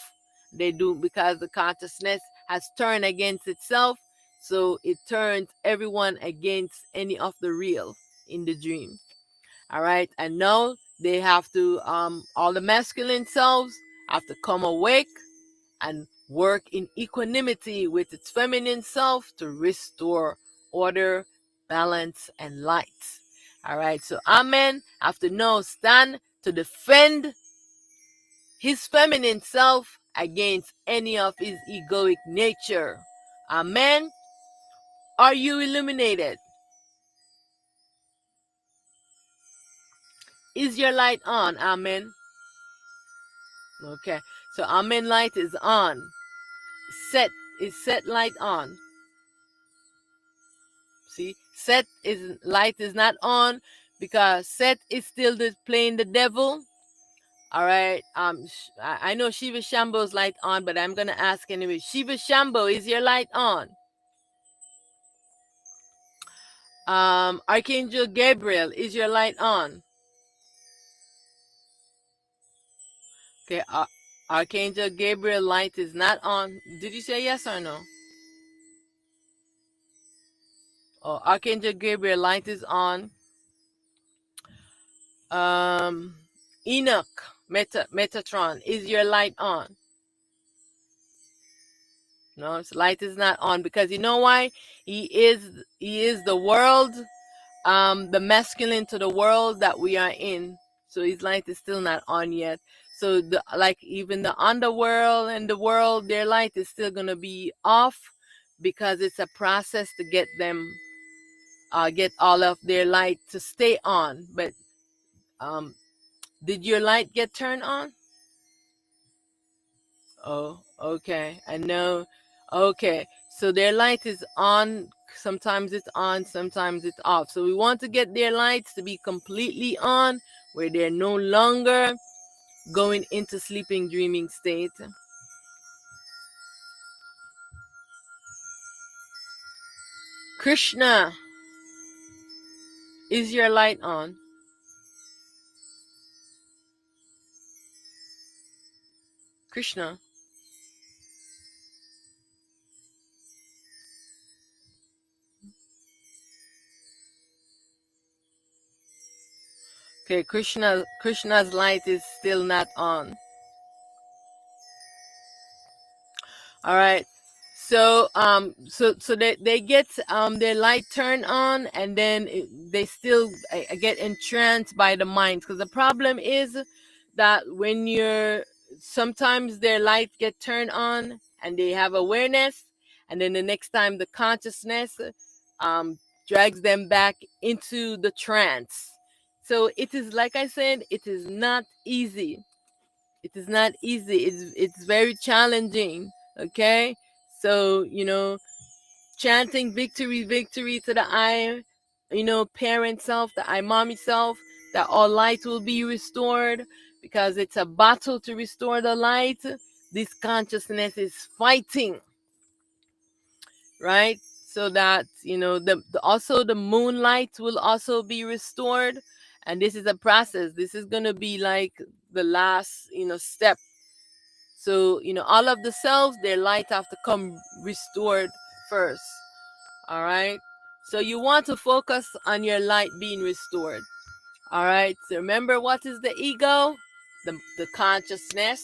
They do, because the consciousness has turned against itself. So it turns everyone against any of the real in the dream. All right. And now they have to, all the masculine selves have to come awake and work in equanimity with its feminine self to restore order, balance, and light. All right. So Amen have to now stand to defend his feminine self against any of his egoic nature. Amen. Are you illuminated? Is your light on? Amen. Okay. So Amen light is on. Set light on. See, set is light is not on because Set is still playing the devil. All right. I know Shiva Shambho's light on, but I'm gonna ask anyway. Shiva Shambho, is your light on? Archangel Gabriel, is your light on? Okay. Archangel Gabriel light is not on. Did you say yes or no? Oh, Archangel Gabriel light is on. Enoch, Metatron, is your light on? No, his light is not on, because you know why? He is the world, the masculine to the world that we are in. So his light is still not on yet. So even the underworld and the world, their light is still gonna be off, because it's a process to get them, get all of their light to stay on. But did your light get turned on? Oh, okay. I know. Okay. So their light is on. Sometimes it's on, sometimes it's off. So we want to get their lights to be completely on, where they're no longer going into sleeping, dreaming state. Krishna, is your light on? Krishna. Okay, Krishna's light is still not on. All right. So they get their light turned on, and then they still get entranced by the mind, because the problem is that when you're sometimes their light get turned on and they have awareness, and then the next time the consciousness drags them back into the trance. So it is, like I said, it is not easy. It is not easy. It's very challenging. Okay, so chanting victory, victory to the I, parent self, the I mommy self, that all light will be restored, because it's a battle to restore the light. This consciousness is fighting, right? So that also the moonlight will also be restored, and this is a process. This is gonna be like the last step. So all of the cells, their light have to come restored first. All right. So you want to focus on your light being restored. All right. So remember, what is the ego? The consciousness.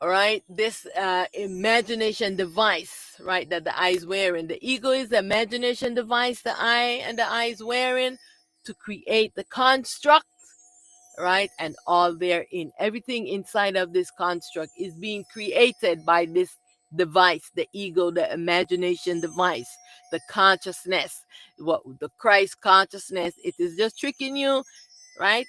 All right. This imagination device, right, that the eye is wearing. The ego is the imagination device the eye is wearing to create the construct, right? And all therein, everything inside of this construct is being created by this device, the ego, the imagination device, the consciousness, what the Christ consciousness. It is just tricking you, right?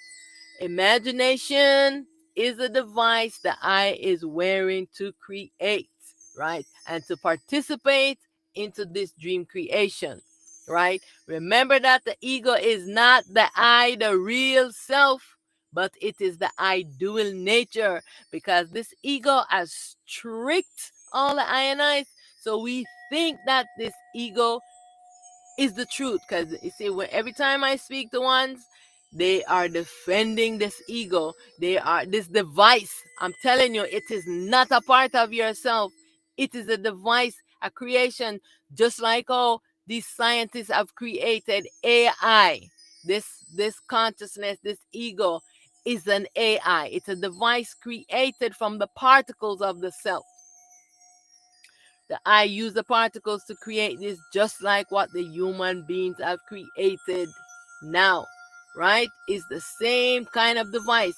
Imagination is a device the eye is wearing to create, right? And to participate into this dream creation, right? Remember that the ego is not the I, the real self, but it is the I dual nature, because this ego has tricked all the I and I. So we think that this ego is the truth, because you see, when every time I speak to ones, they are defending this ego. They are this device. I'm telling you, it is not a part of yourself. It is a device, a creation, just like how these scientists have created AI. This consciousness, this ego, is an AI. It's a device created from the particles of the self. The I use the particles to create this, just like what the human beings have created now, right? It's the same kind of device.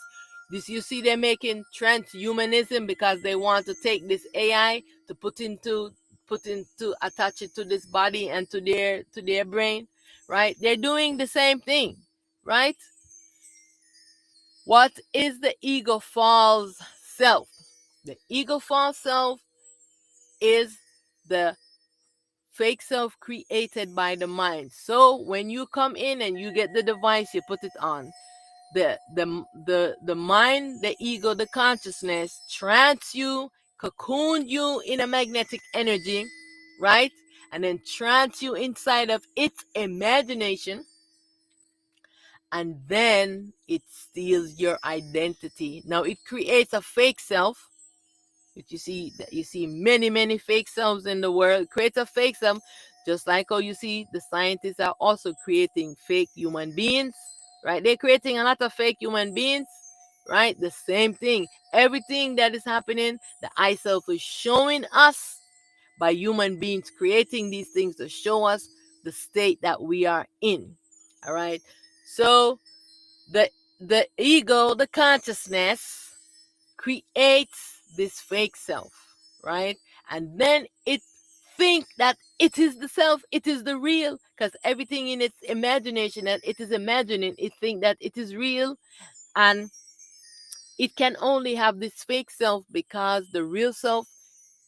This, you see, they're making transhumanism because they want to take this AI to attach it to this body and to their brain, right? They're doing the same thing, right? What is the ego false self? The ego false self is the fake self created by the mind. So when you come in and you get the device, you put it on. The mind, the ego, the consciousness trance you, cocoon you in a magnetic energy, right? And then trance you inside of its imagination, and then it steals your identity. Now it creates a fake self. If you see many fake selves in the world. Create a fake self, just like how you see the scientists are also creating fake human beings, right? They're creating a lot of fake human beings, right? The same thing. Everything that is happening, the I self is showing us by human beings creating these things to show us the state that we are in. All right. So the ego, the consciousness, creates this fake self, right? And then it think that it is the self, it is the real, because everything in its imagination that it is imagining, it think that it is real, and it can only have this fake self because the real self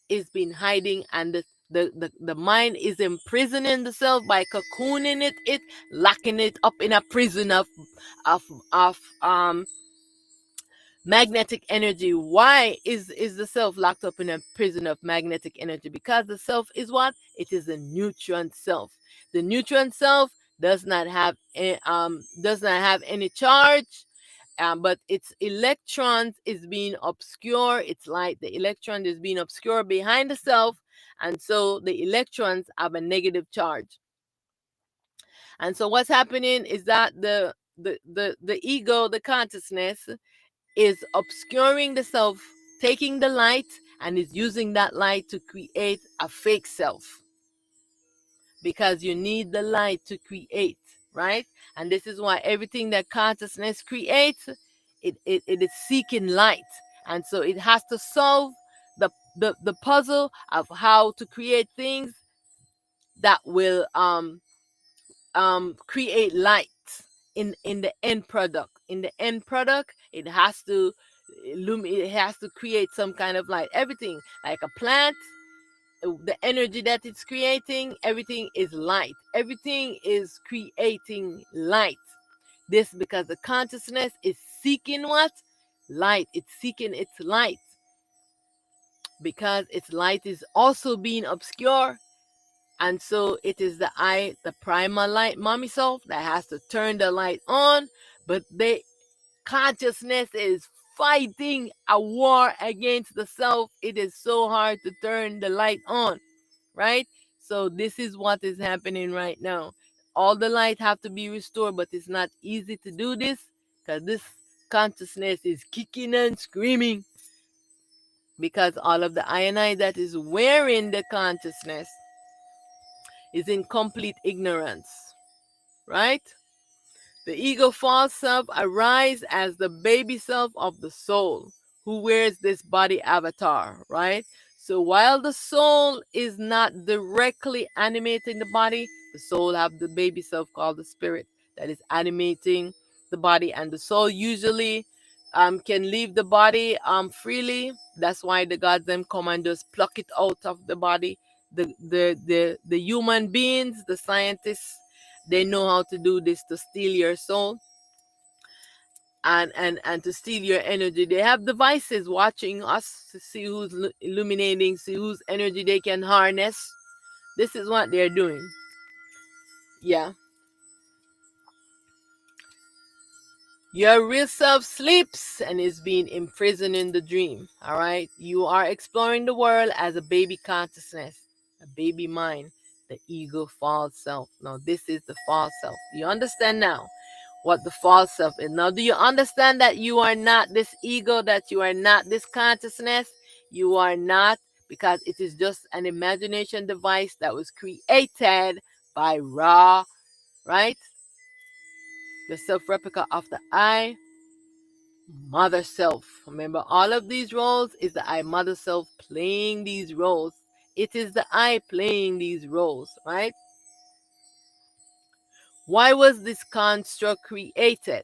is been hiding, and the mind is imprisoning the self by cocooning it, locking it up in a prison of of magnetic energy. Why is the self locked up in a prison of magnetic energy? Because the self is what? It is a neutron self. The neutron self does not have any charge, but its electrons is being obscure. It's like the electron is being obscure behind the self, and so the electrons have a negative charge. And so what's happening is that the ego, the consciousness, is obscuring the self, taking the light, and is using that light to create a fake self. Because you need the light to create, right? And this is why everything that consciousness creates, it is seeking light. And so it has to solve the puzzle of how to create things that will create light in the end product. In the end product, it has to it has to create some kind of light. Everything, like a plant, the energy that it's creating, everything is light. Everything is creating light. This because the consciousness is seeking what? Light. It's seeking its light. Because its light is also being obscure. And so it is the I, the primal light, mommy self, that has to turn the light on. But the consciousness is fighting a war against the self. It is so hard to turn the light on, right? So this is what is happening right now. All the light have to be restored, but it's not easy to do this because this consciousness is kicking and screaming, because all of the I that is wearing the consciousness is in complete ignorance, right? The ego false self arises as the baby self of the soul who wears this body avatar, right? So while the soul is not directly animating the body, the soul have the baby self called the spirit that is animating the body, and the soul usually can leave the body freely. That's why the gods them come and just pluck it out of the body. The human beings, the scientists, they know how to do this to steal your soul and to steal your energy. They have devices watching us to see who's illuminating, see whose energy they can harness. This is what they're doing. Yeah. Your real self sleeps and is being imprisoned in the dream. All right. You are exploring the world as a baby consciousness, a baby mind, the ego false self. Now, this is the false self. Do you understand now what the false self is? Now, do you understand that you are not this ego, that you are not this consciousness? You are not, because it is just an imagination device that was created by Ra, right? The self replica of the I, mother self. Remember, all of these roles is the I, mother self, playing these roles. It is the I playing these roles, right? Why was this construct created,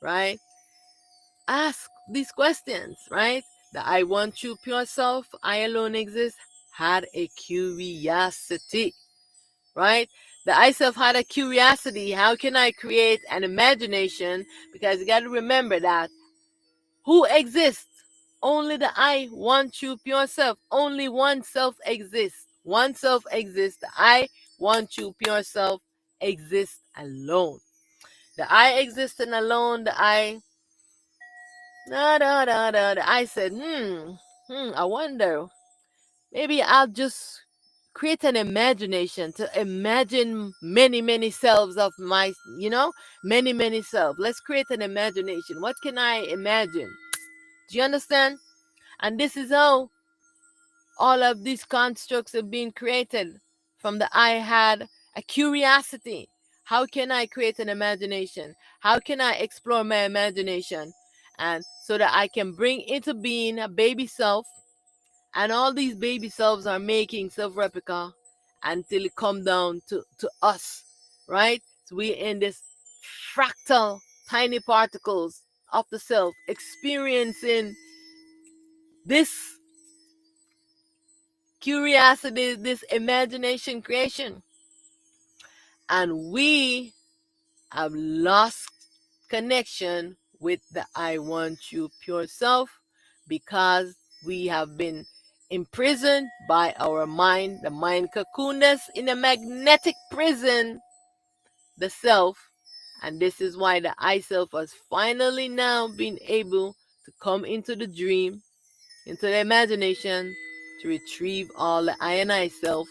right? Ask these questions, right? The I want you pure self, I alone exist, had a curiosity, right? The I self had a curiosity. How can I create an imagination? Because you got to remember that who exists? Only the I want you pure self. Only one self exists. One self exists. The I want you pure self exists alone. The I existing alone. The I I said, I wonder. Maybe I'll just create an imagination to imagine many, many selves of my, many, many selves. Let's create an imagination. What can I imagine? Do you understand? And this is how all of these constructs have been created. From the I had a curiosity. How can I create an imagination? How can I explore my imagination? And so that I can bring into being a baby self. And all these baby selves are making self-replica until it come down to us, right? So we're in this fractal, tiny particles of the self, experiencing this curiosity, this imagination creation. And we have lost connection with the I want you pure self because we have been imprisoned by our mind. The mind cocooned us in a magnetic prison, the self. And this is why the I self has finally now been able to come into the dream, into the imagination, to retrieve all the I and I self,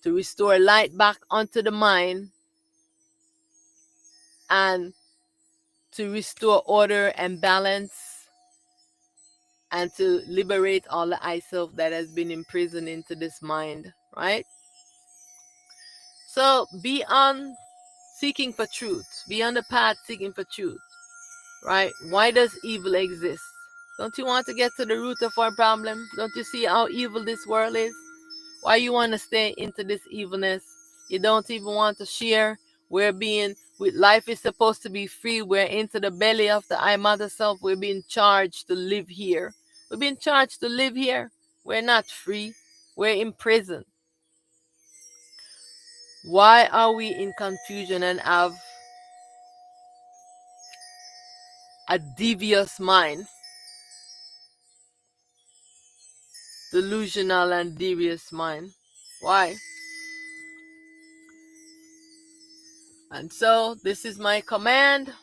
to restore light back onto the mind, and to restore order and balance, and to liberate all the I self that has been imprisoned into this mind, right? So be on seeking for truth. Be on the path seeking for truth, right? Why does evil exist? Don't you want to get to the root of our problem? Don't you see how evil this world is? Why you want to stay into this evilness? You don't even want to share. Life is supposed to be free. We're into the belly of the I Mother Self. We're being charged to live here. We're being charged to live here. We're not free. We're in prison. Why are we in confusion and have a devious mind? Delusional and devious mind. Why? And so this is my command.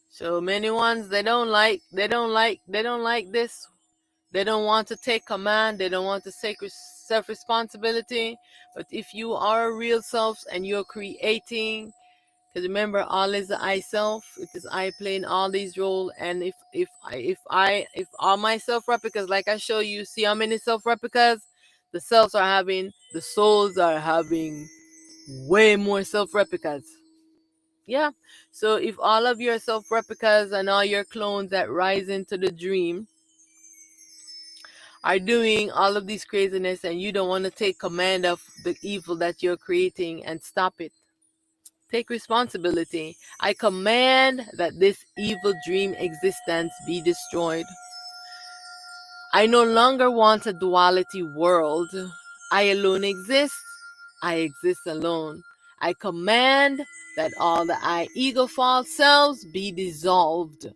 So many ones they don't like this. They don't want to take command. They don't want to take self-responsibility. But if you are a real self and you're creating, because remember, all is the I self. It is I playing all these roles. And if all my self replicas, like I show you, see how many self replicas the souls are having way more self replicas. Yeah. So if all of your self replicas and all your clones that rise into the dream are doing all of these craziness and you don't want to take command of the evil that you're creating and stop it, take responsibility. I command that this evil dream existence be destroyed. I no longer want a duality world. I alone exist. I exist alone. I command that all the I ego false selves be dissolved.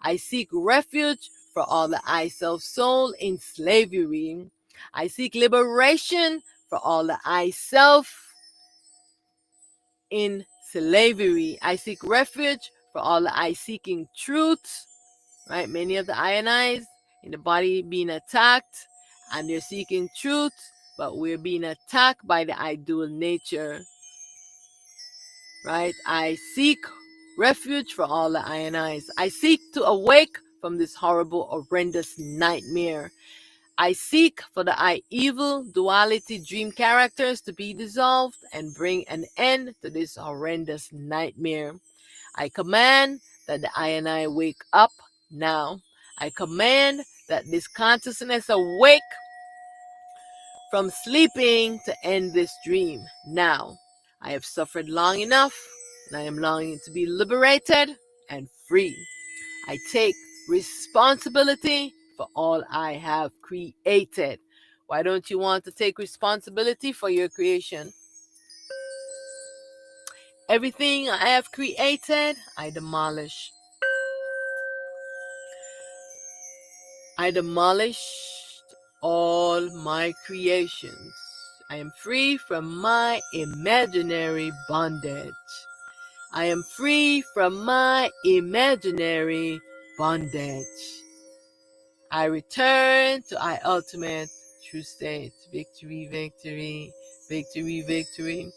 I seek refuge for all the I self soul in slavery. I seek liberation for all the I self in slavery. I seek refuge for all the I seeking truth, right? Many of the I and I's in the body being attacked and they're seeking truth, but we're being attacked by the I dual nature, right? I seek refuge for all the I and I's. I seek to awake from this horrible, horrendous nightmare. I seek for the I evil duality dream characters to be dissolved and bring an end to this horrendous nightmare. I command that the I and I wake up now. I command that this consciousness awake from sleeping to end this dream now. I have suffered long enough and I am longing to be liberated and free. I take responsibility for all I have created. Why don't you want to take responsibility for your creation? Everything I have created, I demolish. I demolished all my creations. I am free from my imaginary bondage. I am free from my imaginary bondage. I return to my ultimate true state. Victory, victory, victory, victory.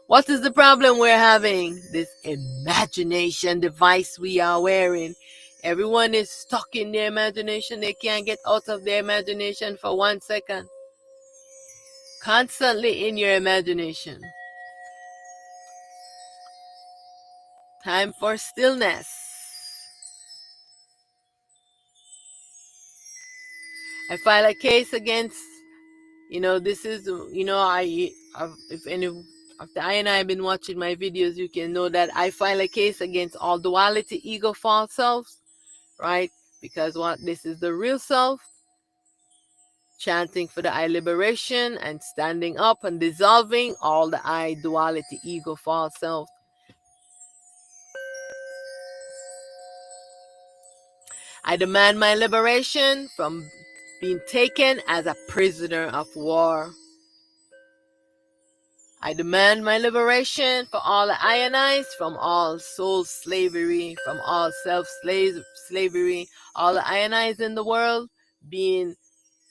What is the problem we're having? This imagination device we are wearing. Everyone is stuck in their imagination. They can't get out of their imagination for 1 second. Constantly in your imagination. Time for stillness. I file a case against, this is, if any after I and I have been watching my videos, you can know that I file a case against all duality, ego, false selves, right? Because this is the real self, chanting for the I liberation and standing up and dissolving all the I duality, ego, false self. I demand my liberation from being taken as a prisoner of war. I demand my liberation for all the ionites, from all soul slavery, from all self-slavery, all the ionites in the world being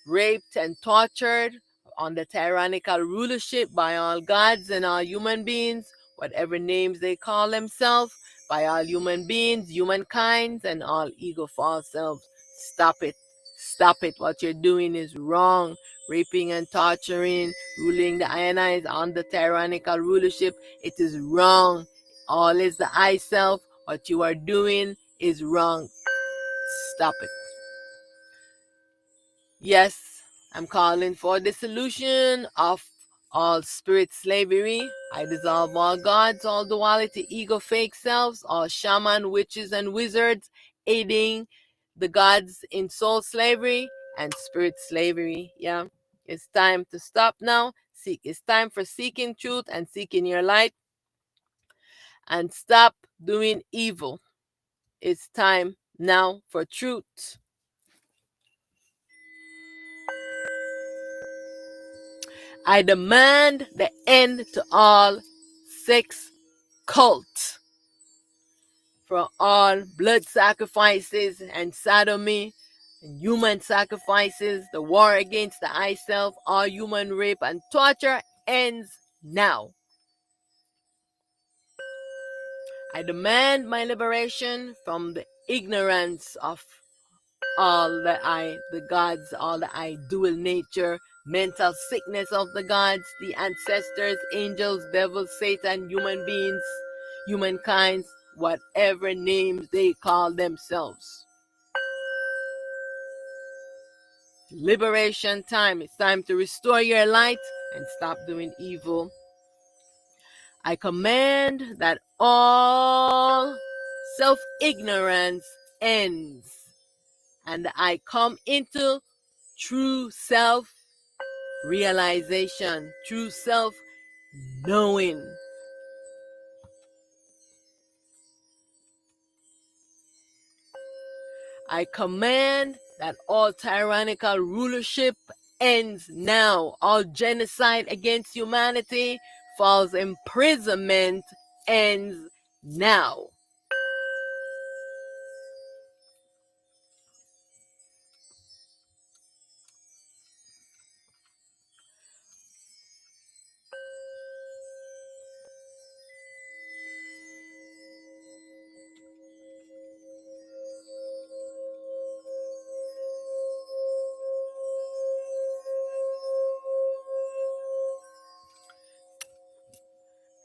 raped and tortured under tyrannical rulership by all gods and all human beings, whatever names they call themselves, by all human beings, humankind, and all ego false selves. Stop it. Stop it. What you're doing is wrong. Raping and torturing, ruling the ionites under tyrannical rulership, it is wrong. All is the I self. What you are doing is wrong. Stop it. Yes, I'm calling for dissolution of all spirit slavery. I dissolve all gods, all duality, ego, fake selves, all shaman, witches, and wizards aiding the gods in soul slavery and spirit slavery. Yeah, it's time to stop now. It's time for seeking truth and seeking your light and stop doing evil. It's time now for truth. I demand the end to all sex cult, for all blood sacrifices and sodomy and human sacrifices. The war against the I self, all human rape and torture ends now. I demand my liberation from the ignorance of all the gods, all the dual nature, mental sickness of the gods, the ancestors, angels, devils, Satan, human beings, humankind, whatever names they call themselves. Liberation time. It's time to restore your light and stop doing evil. I command that all self-ignorance ends, and I come into true self-realization, true self-knowing. I command that all tyrannical rulership ends now. All genocide against humanity, false imprisonment ends now.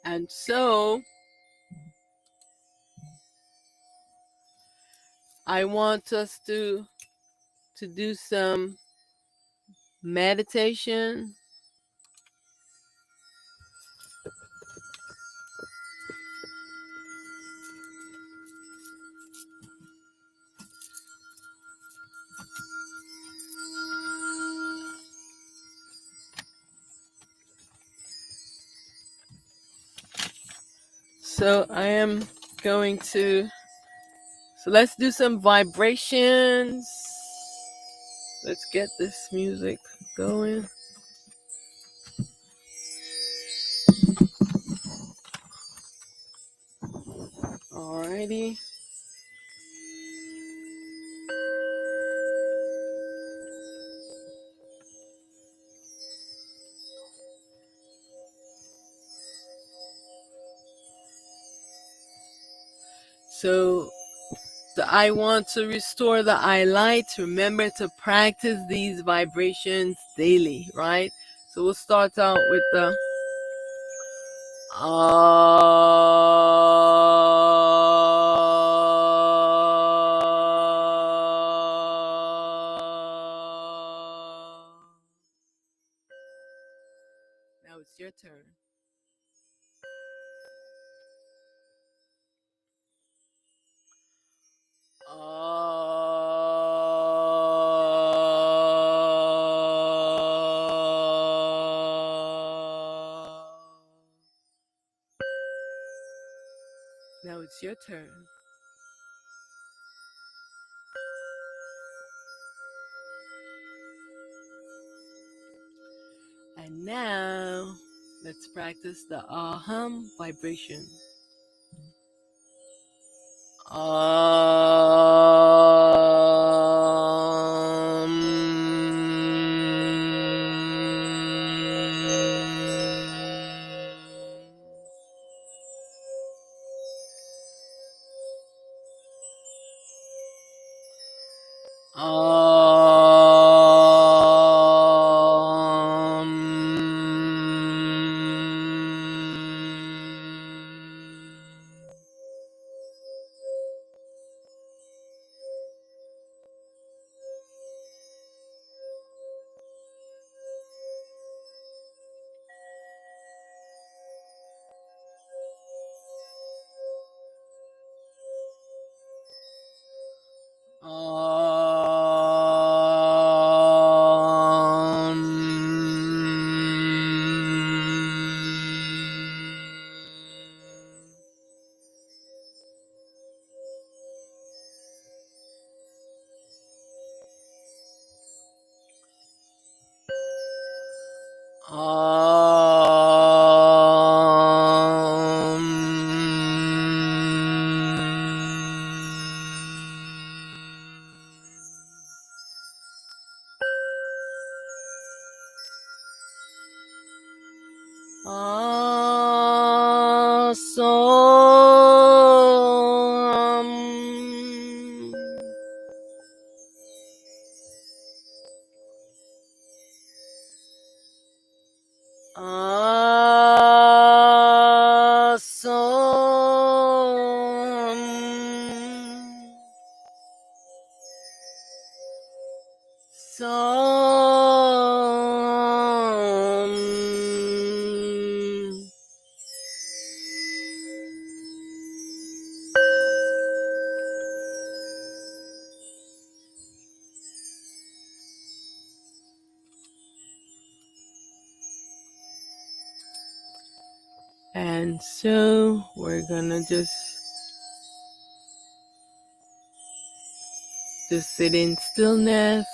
And so, I want us to do some meditation. So I am going to, so let's do some vibrations. Let's get this music going. Alrighty. So I want to restore the I light. Remember to practice these vibrations daily, right? So we'll start out with the Now it's your turn. Now it's your turn. And now let's practice the aham vibration. And so we're gonna just sit in stillness.